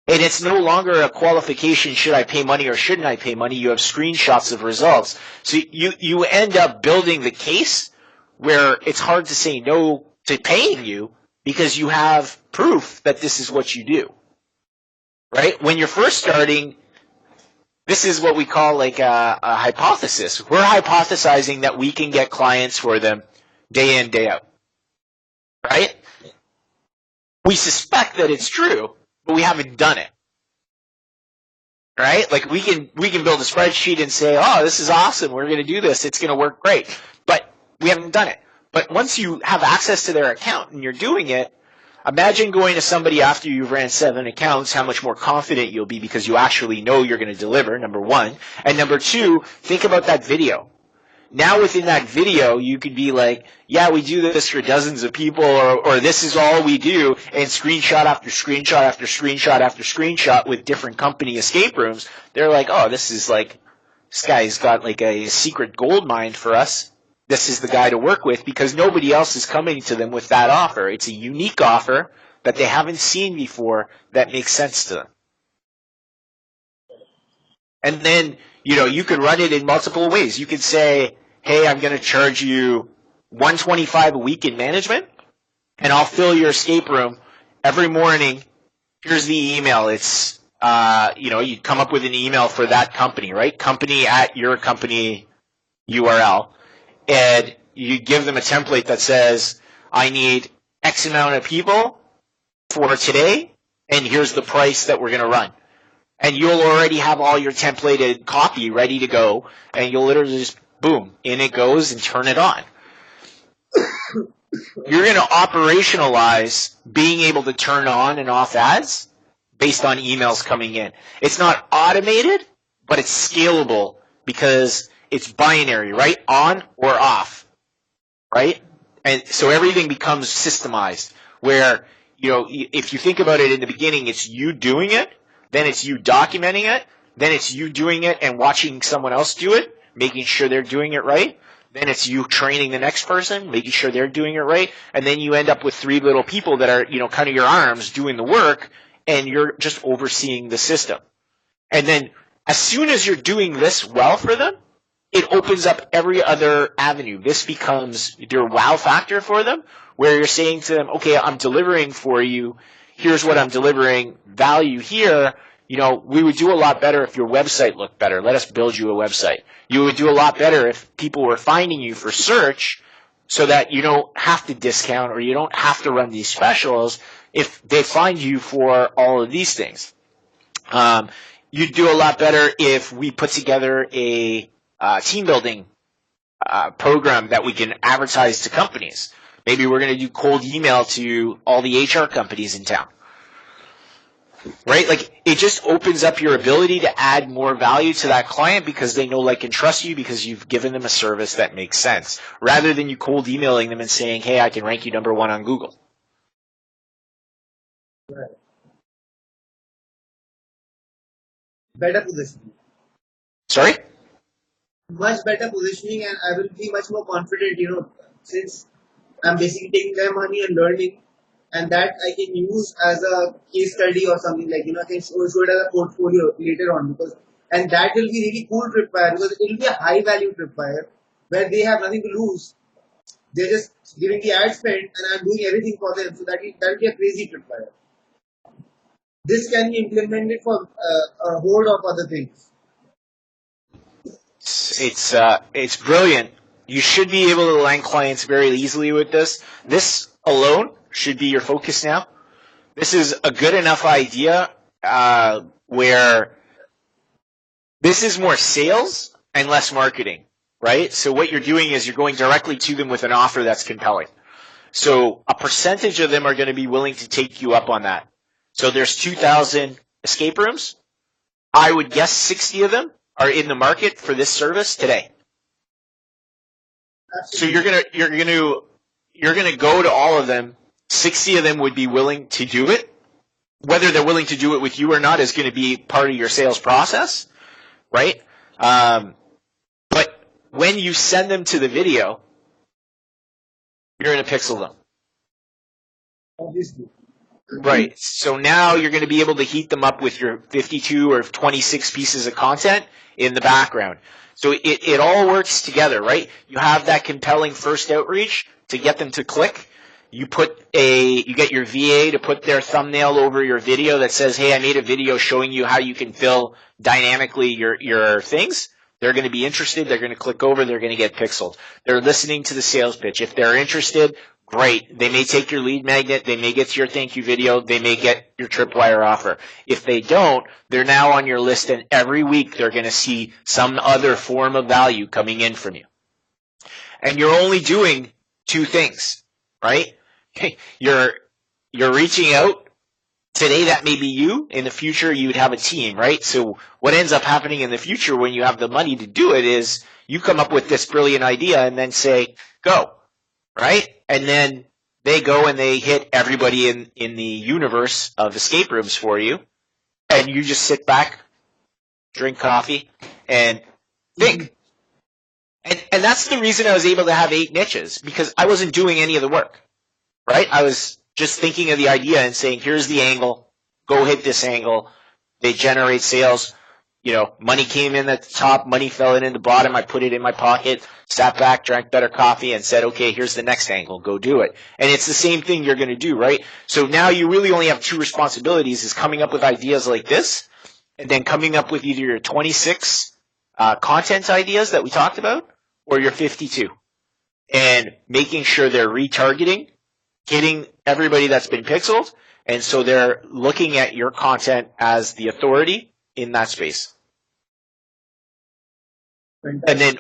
And it's no longer a qualification, should I pay money or shouldn't I pay money? You have screenshots of results. So you end up building the case where it's hard to say no to paying you because you have proof that this is what you do. Right? When you're first starting, this is what we call like a hypothesis. We're hypothesizing that we can get clients for them day in, day out. Right? We suspect that it's true, but we haven't done it. Right? Like we can build a spreadsheet and say, oh, this is awesome. We're going to do this. It's going to work great. But we haven't done it. But once you have access to their account and you're doing it, imagine going to somebody after you've ran 7 accounts, how much more confident you'll be because you actually know you're going to deliver, number 1. And number 2, think about that video. Now within that video, you could be like, yeah, we do this for dozens of people, or this is all we do, and screenshot after screenshot after screenshot after screenshot with different company escape rooms. They're like, oh, this guy's got like a secret gold mine for us. This is the guy to work with because nobody else is coming to them with that offer. It's a unique offer that they haven't seen before that makes sense to them. And then, you could run it in multiple ways. You could say, hey, I'm going to charge you $125 a week in management, and I'll fill your escape room every morning. Here's the email. It's, you come up with an email for that company, right? Company at your company URL. And you give them a template that says, I need X amount of people for today, and here's the price that we're going to run. And you'll already have all your templated copy ready to go, and you'll literally just, boom, in it goes and turn it on. You're going to operationalize being able to turn on and off ads based on emails coming in. It's not automated, but it's scalable because it's binary, right? On or off, right? And so everything becomes systemized where, if you think about it in the beginning, it's you doing it, then it's you documenting it, then it's you doing it and watching someone else do it, making sure they're doing it right. Then it's you training the next person, making sure they're doing it right. And then you end up with 3 little people that are, kind of your arms doing the work, and you're just overseeing the system. And then as soon as you're doing this well for them, it opens up every other avenue. This becomes your wow factor for them, where you're saying to them, okay, I'm delivering for you. Here's what I'm delivering. Value here. We would do a lot better if your website looked better. Let us build you a website. You would do a lot better if people were finding you for search so that you don't have to discount or you don't have to run these specials if they find you for all of these things. You'd do a lot better if we put together a team building program that we can advertise to companies. Maybe we're going to do cold email to all the HR companies in town. Right? Like, it just opens up your ability to add more value to that client because they know, like, and trust you because you've given them a service that makes sense, rather than you cold emailing them and saying, hey, I can rank you number 1 on Google. Right. Better positioning. Sorry? Much better positioning, and I will be much more confident, since I'm basically taking their money and learning, and that I can use as a case study or something like, I can show it as a portfolio later on, and that will be really cool tripwire because it will be a high value tripwire where they have nothing to lose. They're just giving the ad spend and I'm doing everything for them. So that will be a crazy tripwire. This can be implemented for a whole of other things. It's brilliant. You should be able to land clients very easily with this. This alone should be your focus now. This is a good enough idea where this is more sales and less marketing, right? So what you're doing is you're going directly to them with an offer that's compelling. So a percentage of them are going to be willing to take you up on that. So there's 2,000 escape rooms. I would guess 60 of them are in the market for this service today. So you're gonna go to all of them. 60 of them would be willing to do it. Whether they're willing to do it with you or not is going to be part of your sales process, right? But when you send them to the video, you're going to pixel them. Obviously. Right. So now you're going to be able to heat them up with your 52 or 26 pieces of content in the background. So it all works together, right? You have that compelling first outreach to get them to click. You get your VA to put their thumbnail over your video that says, hey, I made a video showing you how you can fill dynamically your things. They're going to be interested. They're going to click over. They're going to get pixeled. They're listening to the sales pitch. If they're interested, great. They may take your lead magnet. They may get to your thank you video. They may get your tripwire offer. If they don't, they're now on your list, and every week they're going to see some other form of value coming in from you. And you're only doing 2 things, right? You're reaching out. Today that may be you. In the future you would have a team, right? So what ends up happening in the future when you have the money to do it is you come up with this brilliant idea and then say, go, right? And then they go and they hit everybody in the universe of escape rooms for you. And you just sit back, drink coffee, and think. And that's the reason I was able to have 8 niches, because I wasn't doing any of the work, right? I was just thinking of the idea and saying, here's the angle, go hit this angle. They generate sales. You know, money came in at the top, money fell in the bottom. I put it in my pocket, sat back, drank better coffee, and said, okay, here's the next angle. Go do it. And it's the same thing you're going to do, right? So now you really only have two responsibilities, is coming up with ideas like this, and then coming up with either your 26 content ideas that we talked about, or your 52. And making sure they're retargeting, hitting everybody that's been pixeled, and so they're looking at your content as the authority in that space. And then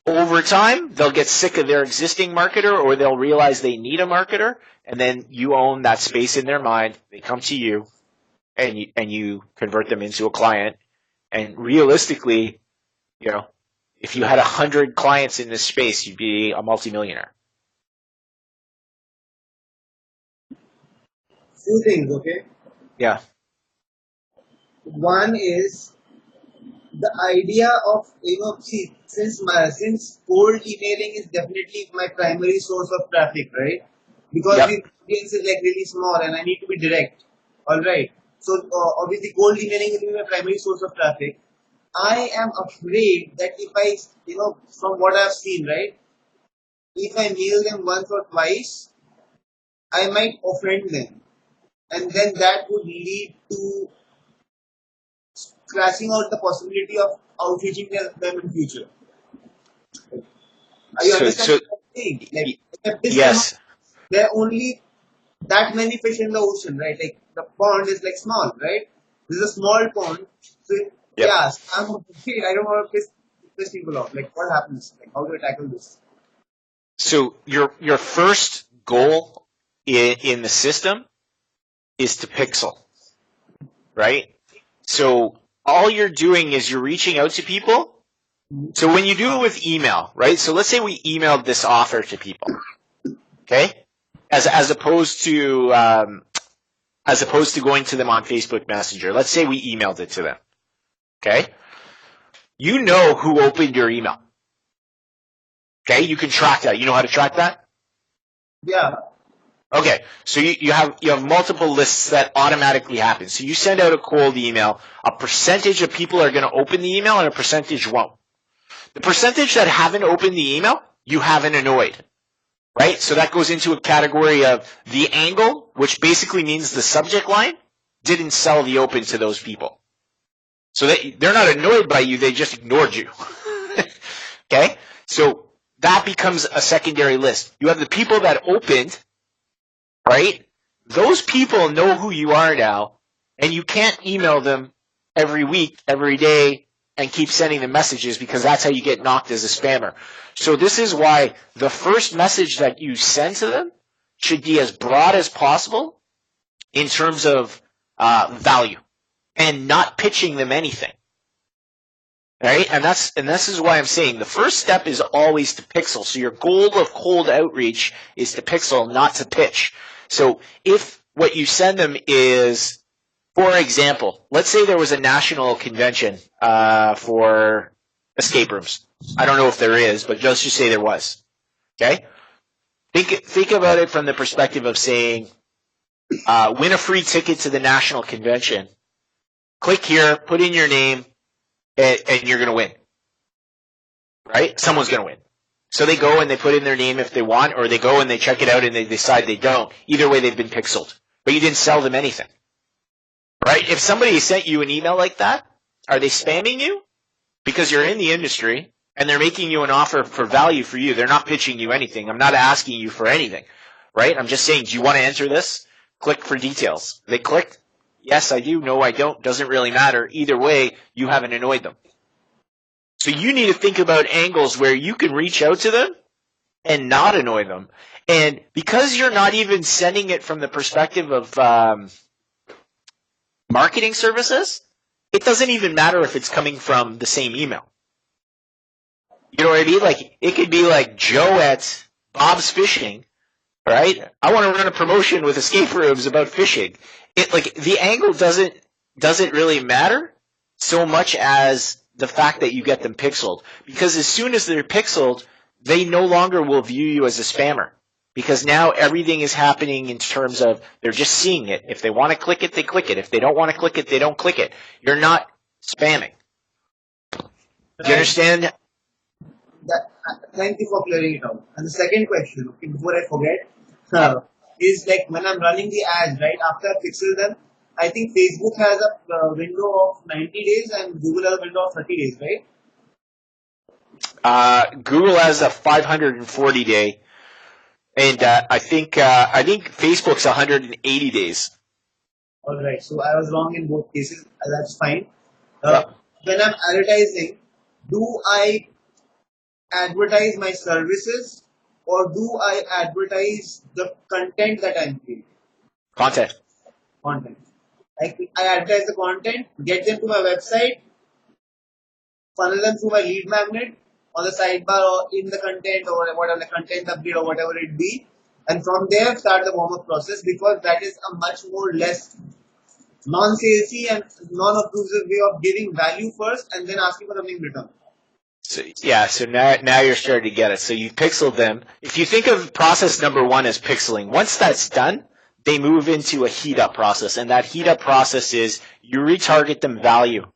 over time, they'll get sick of their existing marketer, or they'll realize they need a marketer, and then you own that space in their mind. They come to you, and you convert them into a client. And realistically, you know, if you had 100 clients in this space, you'd be a multimillionaire. Two things, okay? Yeah. One is the idea of, see, since cold emailing is definitely my primary source of traffic, right? Because the audience is like really small and I need to be direct. All right. So obviously cold emailing will be my primary source of traffic. I am afraid that if I, from what I've seen, right, if I mail them once or twice, I might offend them. And then that would lead to scratching out the possibility of outreaching them in future. Are you understanding what I'm saying? Like, yes. There are only that many fish in the ocean, right? Like the pond is like small, right? This is a small pond. So yeah, I'm afraid I don't want to piss people off. Like what happens? Like how do I tackle this? So your first goal in the system is to pixel, right? So all you're doing is you're reaching out to people. So when you do it with email, right? So let's say we emailed this offer to people, okay? As opposed to going to them on Facebook Messenger. Let's say we emailed it to them, okay? You know who opened your email, okay? You can track that. You know how to track that? Yeah. Okay, so you have multiple lists that automatically happen. So you send out a cold email. A percentage of people are going to open the email, and a percentage won't. The percentage that haven't opened the email, you haven't annoyed, right? So that goes into a category of the angle, which basically means the subject line didn't sell the open to those people. So they're not annoyed by you; they just ignored you. Okay, so that becomes a secondary list. You have the people that opened. Right? Those people know who you are now, and you can't email them every week, every day, and keep sending them messages because that's how you get knocked as a spammer. So this is why the first message that you send to them should be as broad as possible in terms of value and not pitching them anything. Right? And this is why I'm saying the first step is always to pixel. So your goal of cold outreach is to pixel, not to pitch. So if what you send them is, for example, let's say there was a national convention for escape rooms. I don't know if there is, but let's just say there was. Okay? Think about it from the perspective of saying, win a free ticket to the national convention. Click here, put in your name, and you're going to win. Right? Someone's going to win. So they go and they put in their name if they want, or they go and they check it out and they decide they don't. Either way, they've been pixeled. But you didn't sell them anything. Right? If somebody sent you an email like that, are they spamming you? Because you're in the industry and they're making you an offer for value for you. They're not pitching you anything. I'm not asking you for anything. Right? I'm just saying, do you want to enter this? Click for details. They clicked. Yes, I do. No, I don't. Doesn't really matter. Either way, you haven't annoyed them. So you need to think about angles where you can reach out to them and not annoy them. And because you're not even sending it from the perspective of marketing services, it doesn't even matter if it's coming from the same email. You know what I mean? Like, it could be like Joe at Bob's Fishing, right? I want to run a promotion with escape rooms about fishing. The angle doesn't really matter so much as the fact that you get them pixeled. Because as soon as they're pixeled, they no longer will view you as a spammer. because now everything is happening in terms of they're just seeing it. If they want to click it, they click it. If they don't want to click it, they don't click it. You're not spamming. Do you understand? Thank you for clearing it out. And the second question, okay, before I forget, is like when I'm running the ads, right, after I pixel them, I think Facebook has a window of 90 days and Google has a window of 30 days, right? Google has a 540 day, and I think Facebook's 180 days. All right, so I was wrong in both cases. That's fine. When I'm advertising, do I advertise my services or do I advertise the content that I'm creating? Content. I advertise the content, get them to my website, funnel them through my lead magnet on the sidebar or in the content or whatever, the content update or whatever it be. And from there, start the warm-up process, because that is a much more less non-salesy and non-obtrusive way of giving value first and then asking for something in return. So now you're starting to get it. So you pixel them. If you think of process number one as pixeling, once that's done, they move into a heat up process. And that heat up process is you retarget them value.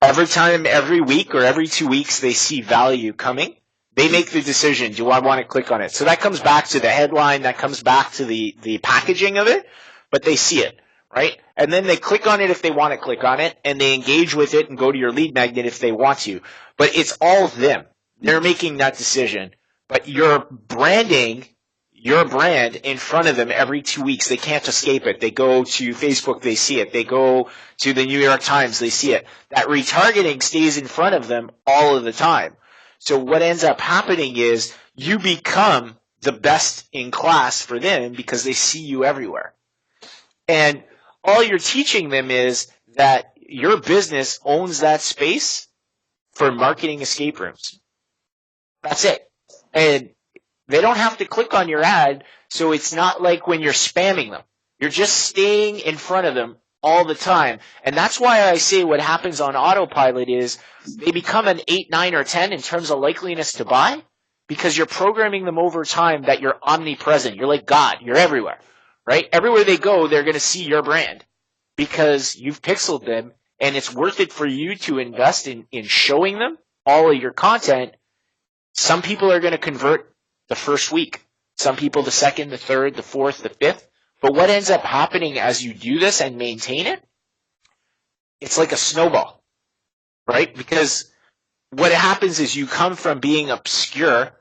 Every time, every week or every 2 weeks they see value coming, they make the decision, do I want to click on it? So that comes back to the headline, that comes back to the packaging of it, but they see it, right? And then they click on it if they want to click on it, and they engage with it and go to your lead magnet if they want to. But it's all them. They're making that decision. But you're branding your brand in front of them every 2 weeks. They can't escape it. They go to Facebook, they see it. They go to the New York Times, they see it. That retargeting stays in front of them all of the time. So what ends up happening is you become the best in class for them because they see you everywhere. And all you're teaching them is that your business owns that space for marketing escape rooms. That's it. And they don't have to click on your ad, so it's not like when you're spamming them. You're just staying in front of them all the time. And that's why I say what happens on autopilot is they become an 8, 9, or 10 in terms of likeliness to buy, because you're programming them over time that you're omnipresent. You're like God. You're everywhere, right? Everywhere they go, they're going to see your brand because you've pixeled them, and it's worth it for you to invest in showing them all of your content. Some people are going to convert the first week. Some people the second, the third, the fourth, the fifth. But what ends up happening as you do this and maintain it, it's like a snowball, right? Because what happens is you come from being obscure,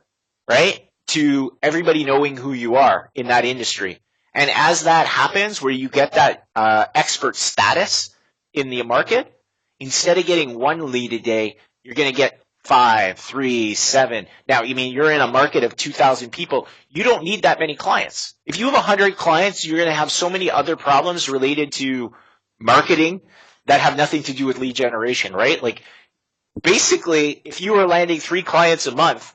right, to everybody knowing who you are in that industry. And as that happens, where you get that expert status in the market, instead of getting one lead a day, you're going to get 5, 3, 7. Now, you're in a market of 2,000 people. You don't need that many clients. If you have 100 clients, you're going to have so many other problems related to marketing that have nothing to do with lead generation, right? Like, basically, if you were landing 3 clients a month,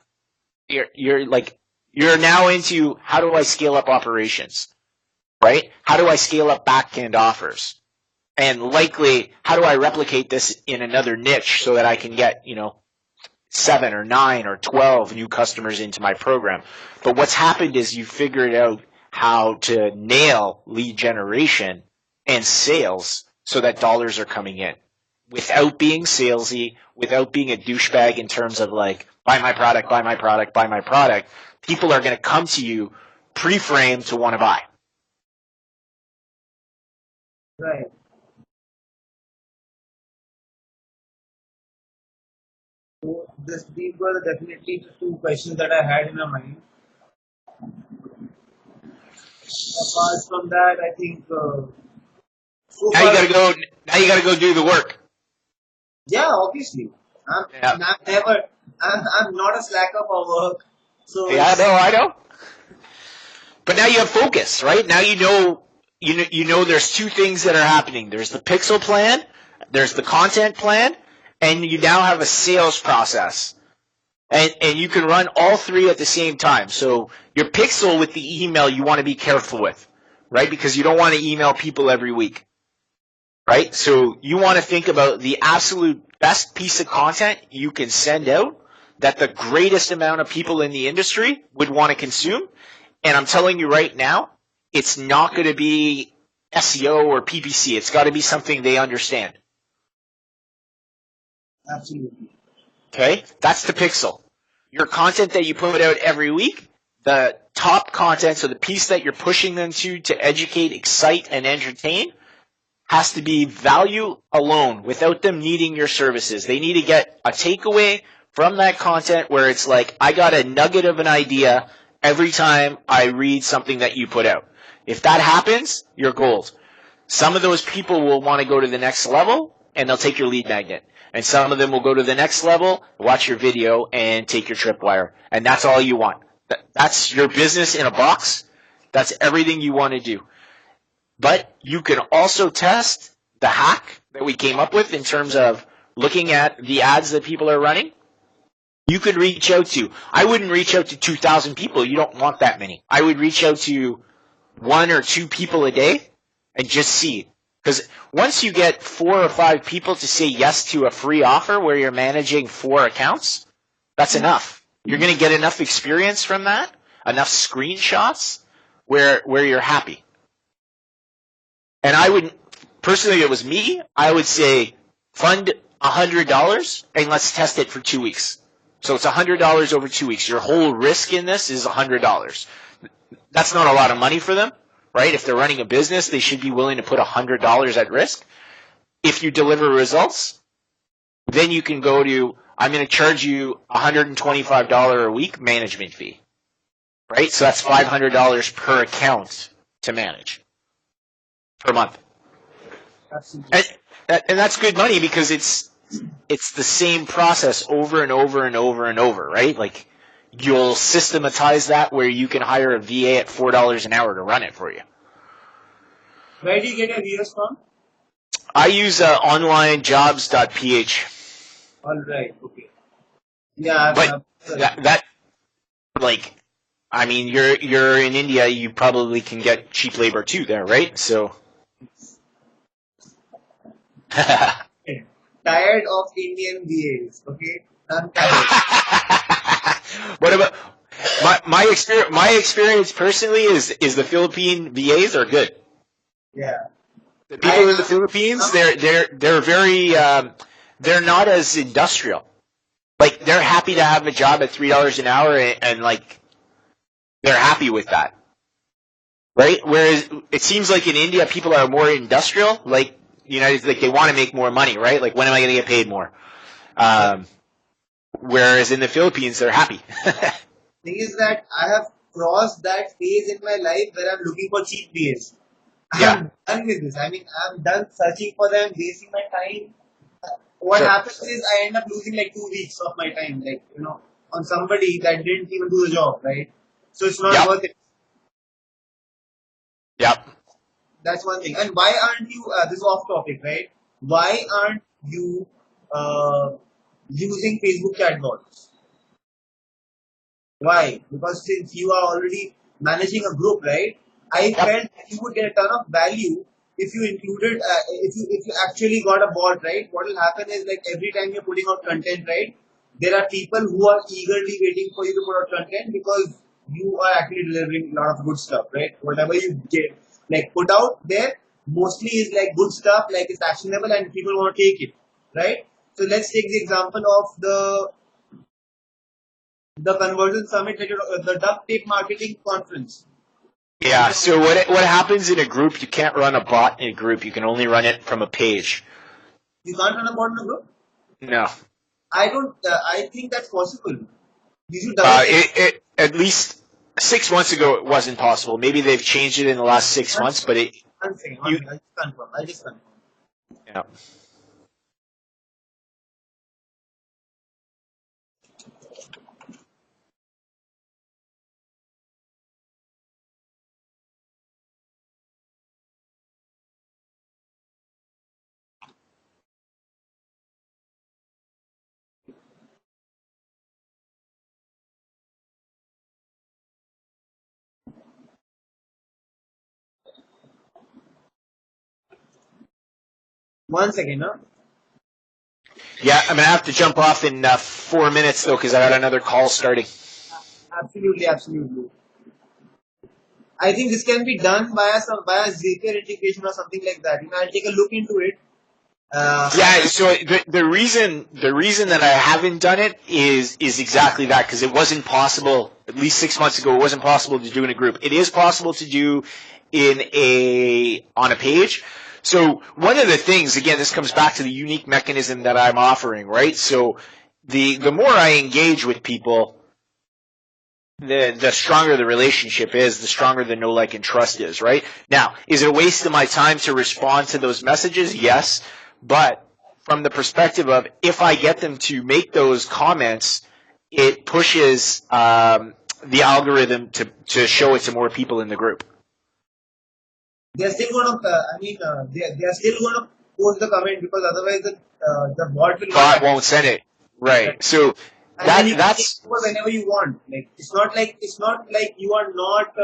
you're now into how do I scale up operations, right? How do I scale up back-end offers? And likely, how do I replicate this in another niche so that I can get, 7 or 9 or 12 new customers into my program? But what's happened is you figured out how to nail lead generation and sales so that dollars are coming in without being salesy, without being a douchebag in terms of like, buy my product, buy my product, buy my product. People are going to come to you pre-framed to want to buy. Right. So these were definitely the 2 questions that I had in my mind. Apart from that, I think now you gotta go do the work. Yeah, obviously. I'm not a slacker for work. So yeah, I know. But now you have focus, right? Now you know there's 2 things that are happening. There's the pixel plan, there's the content plan, and you now have a sales process. And you can run all 3 at the same time. So your pixel with the email you want to be careful with, right? Because you don't want to email people every week, right? So you want to think about the absolute best piece of content you can send out that the greatest amount of people in the industry would want to consume, And I'm telling you right now, it's not going to be SEO or PPC. It's got to be something they understand. Absolutely. Okay? That's the pixel. Your content that you put out every week, the top content, so the piece that you're pushing them to educate, excite, and entertain, has to be value alone without them needing your services. They need to get a takeaway from that content where it's like, I got a nugget of an idea every time I read something that you put out. If that happens, you're gold. Some of those people will want to go to the next level, and they'll take your lead magnet. And some of them will go to the next level, watch your video, and take your tripwire. And that's all you want. That's your business in a box. That's everything you want to do. But you can also test the hack that we came up with in terms of looking at the ads that people are running. You could reach out to, I wouldn't reach out to 2,000 people. You don't want that many. I would reach out to 1 or 2 people a day and just see. Because once you get 4 or 5 people to say yes to a free offer where you're managing 4 accounts, that's enough. You're going to get enough experience from that, enough screenshots where you're happy. And I would, personally, if it was me, I would say fund $100 and let's test it for 2 weeks. So it's $100 over 2 weeks. Your whole risk in this is $100. That's not a lot of money for them, right? If they're running a business, they should be willing to put $100 at risk. If you deliver results, then you can go to, I'm going to charge you $125 a week management fee, right? So that's $500 per account to manage per month. Absolutely. And that's good money because it's the same process over and over and over and over, right? Like you'll systematize that where you can hire a VA at $4 an hour to run it for you. Where do you get your VAs from? I use onlinejobs.ph. All right. Okay. Yeah. But that like, I mean, you're in India. You probably can get cheap labor too there, right? So. Tired of Indian VAs. Okay. I'm tired. What about my experience? My experience personally is the Philippine VAs are good. Yeah. The people in the Philippines, they're very they're not as industrial. Like they're happy to have a job at $3 an hour and like they're happy with that, right? Whereas it seems like in India people are more industrial. Like like they want to make more money, right? Like when am I going to get paid more? Whereas in the Philippines they're happy. Thing is that I have crossed that phase in my life where I'm looking for cheap VAs. Yeah. I'm done with this. I mean, I'm done searching for them, wasting my time. What Sure. happens is I end up losing like 2 weeks of my time, like, on somebody that didn't even do the job, right? So it's not worth it. Yep. That's one thing. And why aren't you, this is off topic, right? Why aren't you using Facebook chatbots? Why? Because since you are already managing a group, right? I felt that you would get a ton of value if you included, if you actually got a bot, right? What will happen is like every time you're putting out content, right? There are people who are eagerly waiting for you to put out content because you are actually delivering a lot of good stuff, right? Whatever you get, like put out there, mostly is like good stuff, like it's actionable and people want to take it, right? So let's take the example of the conversion summit, the duct tape marketing conference. Yeah, so what happens in a group, you can't run a bot in a group. You can only run it from a page. You can't run a bot in a group? No. I think that's possible. You should at least 6 months ago it wasn't possible. Maybe they've changed it in the last 6 months, but it... One second, I just confirm. Yeah. One second, huh? Yeah, I'm going to have to jump off in 4 minutes, though, because I got another call starting. Absolutely, absolutely. I think this can be done via Zapier integration or something like that. I'll take a look into it. Yeah, so the reason that I haven't done it is exactly that, because it wasn't possible at least 6 months ago. It wasn't possible to do in a group. It is possible to do on a page. So one of the things, again, this comes back to the unique mechanism that I'm offering, right? So the more I engage with people, the stronger the relationship is, the stronger the know, like, and trust is, right? Now, is it a waste of my time to respond to those messages? Yes. But from the perspective of, if I get them to make those comments, it pushes the algorithm to show it to more people in the group. They're still going to, they're still going to post the comment, because otherwise the bot won't send it. Right. So that's whenever you want. Like, it's not like you are not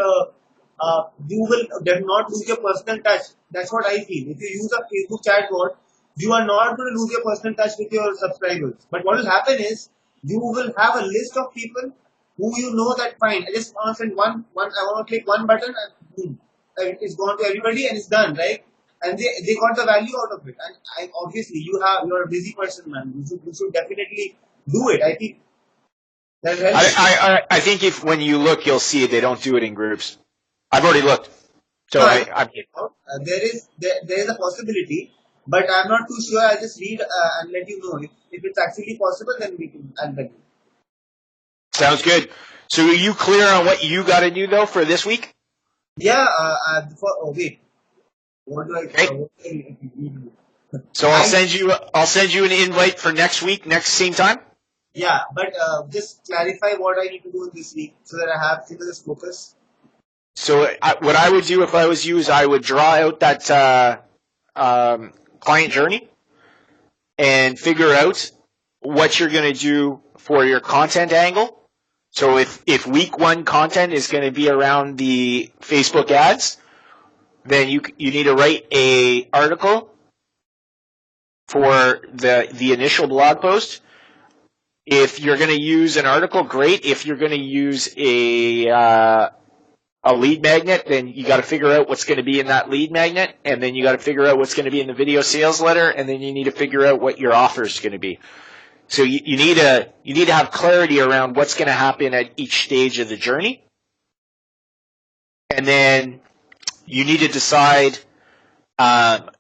you will not lose your personal touch. That's what I feel. If you use a Facebook chat bot, you are not going to lose your personal touch with your subscribers. But what will happen is, you will have a list of people who you know that fine. I just want to send one. I want to click one button and boom, it's gone to everybody and it's done, right? And they got the value out of it. And obviously you're a busy person, man. You should definitely do it. I think that helps. I think if when you look, you'll see they don't do it in groups. I've already looked. So there is a possibility, but I'm not too sure. I'll just read and let you know. If it's actually possible, then I'll let you. Sounds good. So are you clear on what you got to do, though, for this week? Yeah. Wait. What do I? Okay. So I'll send you an invite for next week, next same time. Yeah, but just clarify what I need to do in this week so that I have this focus. So what I would do if I was you is I would draw out that client journey and figure out what you're going to do for your content angle. So if week 1 content is going to be around the Facebook ads, then you need to write a article for the initial blog post. If you're going to use an article, great. If you're going to use a lead magnet, then you got to figure out what's going to be in that lead magnet, and then you got to figure out what's going to be in the video sales letter, and then you need to figure out what your offer is going to be. So you need to have clarity around what's going to happen at each stage of the journey, and then you need to decide how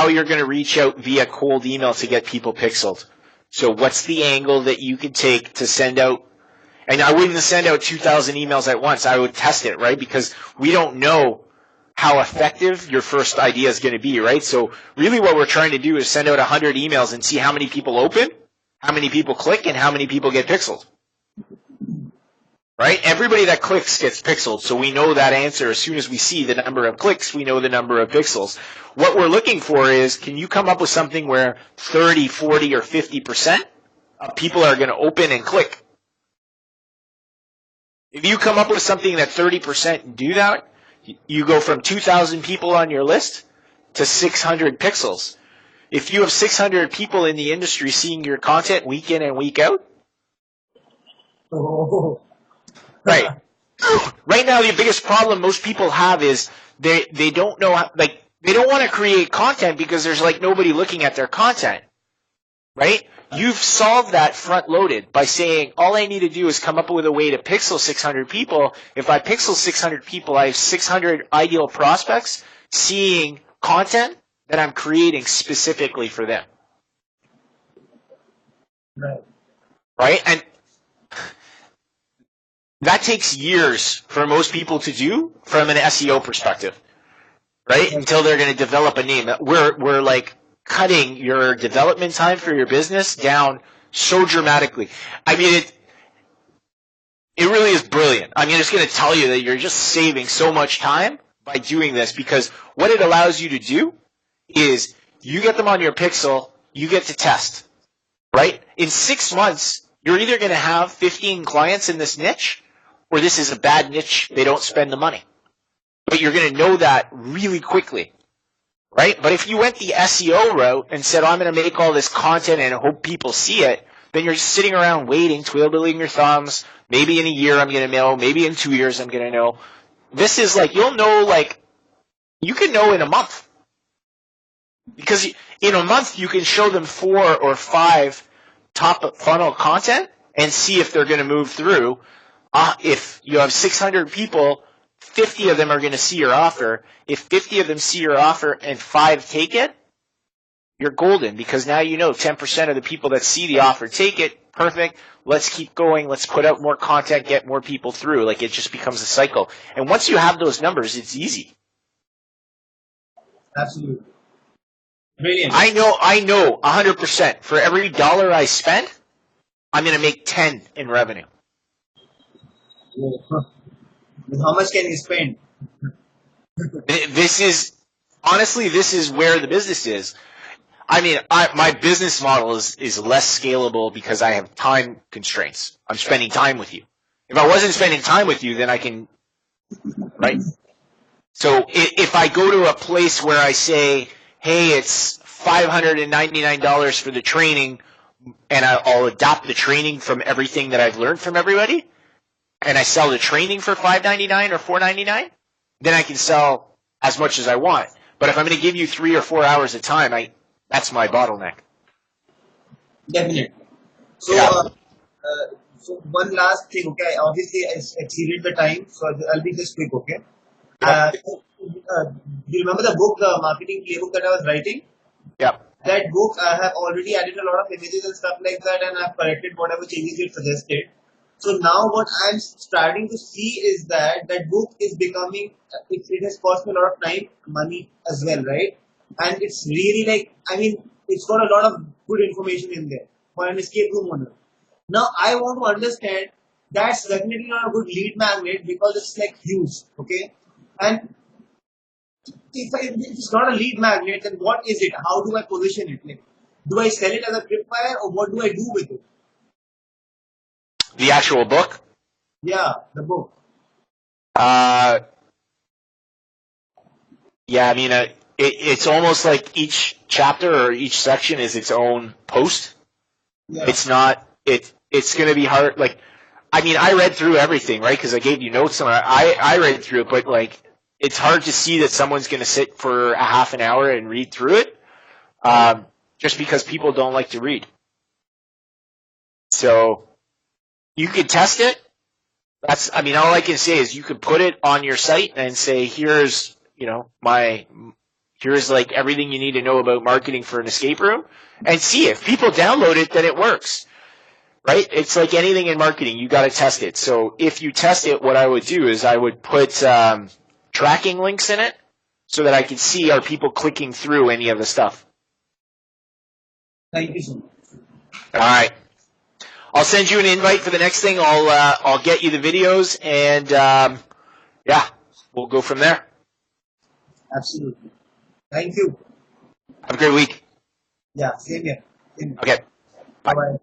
you're going to reach out via cold email to get people pixeled. So what's the angle that you can take to send out? And I wouldn't send out 2,000 emails at once. I would test it, right? Because we don't know how effective your first idea is going to be, right? So really what we're trying to do is send out 100 emails and see how many people open, how many people click, and how many people get pixeled. Right? Everybody that clicks gets pixeled, so we know that answer. As soon as we see the number of clicks, we know the number of pixels. What we're looking for is, can you come up with something where 30, 40, or 50% of people are going to open and click? If you come up with something that 30% do that, you go from 2,000 people on your list to 600 pixels. If you have 600 people in the industry seeing your content week in and week out, right. Right now, the biggest problem most people have is they don't know how, like, they don't want to create content because there's like nobody looking at their content, right? You've solved that front loaded by saying all I need to do is come up with a way to pixel 600 people. If I pixel 600 people, I have 600 ideal prospects seeing content that I'm creating specifically for them. Right? And that takes years for most people to do from an SEO perspective, right? Until they're going to develop a name. We're like cutting your development time for your business down so dramatically. I mean, it really is brilliant. I'm just going to tell you that you're just saving so much time by doing this, because what it allows you to do is you get them on your pixel, you get to test, right? In 6 months, you're either going to have 15 clients in this niche, or this is a bad niche, they don't spend the money. But you're going to know that really quickly, right? But if you went the SEO route and said, I'm going to make all this content and hope people see it, then you're just sitting around waiting, twiddling your thumbs. Maybe in a year I'm going to know. Maybe in 2 years I'm going to know. This is like, you'll know, like, you can know in a month. Because in a month you can show them 4 or 5 top funnel content and see if they're going to move through. If you have 600 people, 50 of them are going to see your offer. If 50 of them see your offer and 5 take it, you're golden, because now you know 10% of the people that see the offer take it. Perfect. Let's keep going. Let's put out more content, get more people through. Like, it just becomes a cycle. And once you have those numbers, it's easy. Absolutely. Brilliant. I know 100%. For every dollar I spend, I'm going to make 10 in revenue. How much can you spend? This is where the business is. I mean, my business model is less scalable because I have time constraints. I'm spending time with you. If I wasn't spending time with you, then I can, right? So if I go to a place where I say, hey, it's $599 for the training, and I'll adopt the training from everything that I've learned from everybody, and I sell the training for $599 or $499, then I can sell as much as I want. But if I'm going to give you 3 or 4 hours of time, that's my bottleneck. Definitely. So, yeah. So one last thing, okay? Obviously, I exceeded the time, so I'll be just quick, okay? Yeah. Do you remember the book, the marketing playbook that I was writing? Yeah. That book, I have already added a lot of images and stuff like that, and I've corrected whatever changes it suggested. So now what I'm starting to see is that book is becoming, it has cost me a lot of time, money as well, right? And it's really like, I mean, it's got a lot of good information in there for an escape room owner. Now I want to understand that's definitely not a good lead magnet because it's like huge, okay? And if it's not a lead magnet, then what is it? How do I position it? Like, do I sell it as a tripwire, or what do I do with it? The actual book? Yeah, the book. Yeah, I mean, it's almost like each chapter or each section is its own post. Yeah. It's not, it's going to be hard. Like, I mean, I read through everything, right? Because I gave you notes on it. I read through it, but like, it's hard to see that someone's going to sit for a half an hour and read through it, just because people don't like to read. So you could test it. I mean, all I can say is you could put it on your site and say, here's, here's like everything you need to know about marketing for an escape room, and see if people download it, then it works, right? It's like anything in marketing. You got to test it. So if you test it, what I would do is I would put tracking links in it so that I can see, are people clicking through any of the stuff. Thank you so much. All right. I'll send you an invite for the next thing. I'll get you the videos, and yeah, we'll go from there. Absolutely. Thank you. Have a great week. Yeah, same here. Okay. Bye. Bye-bye.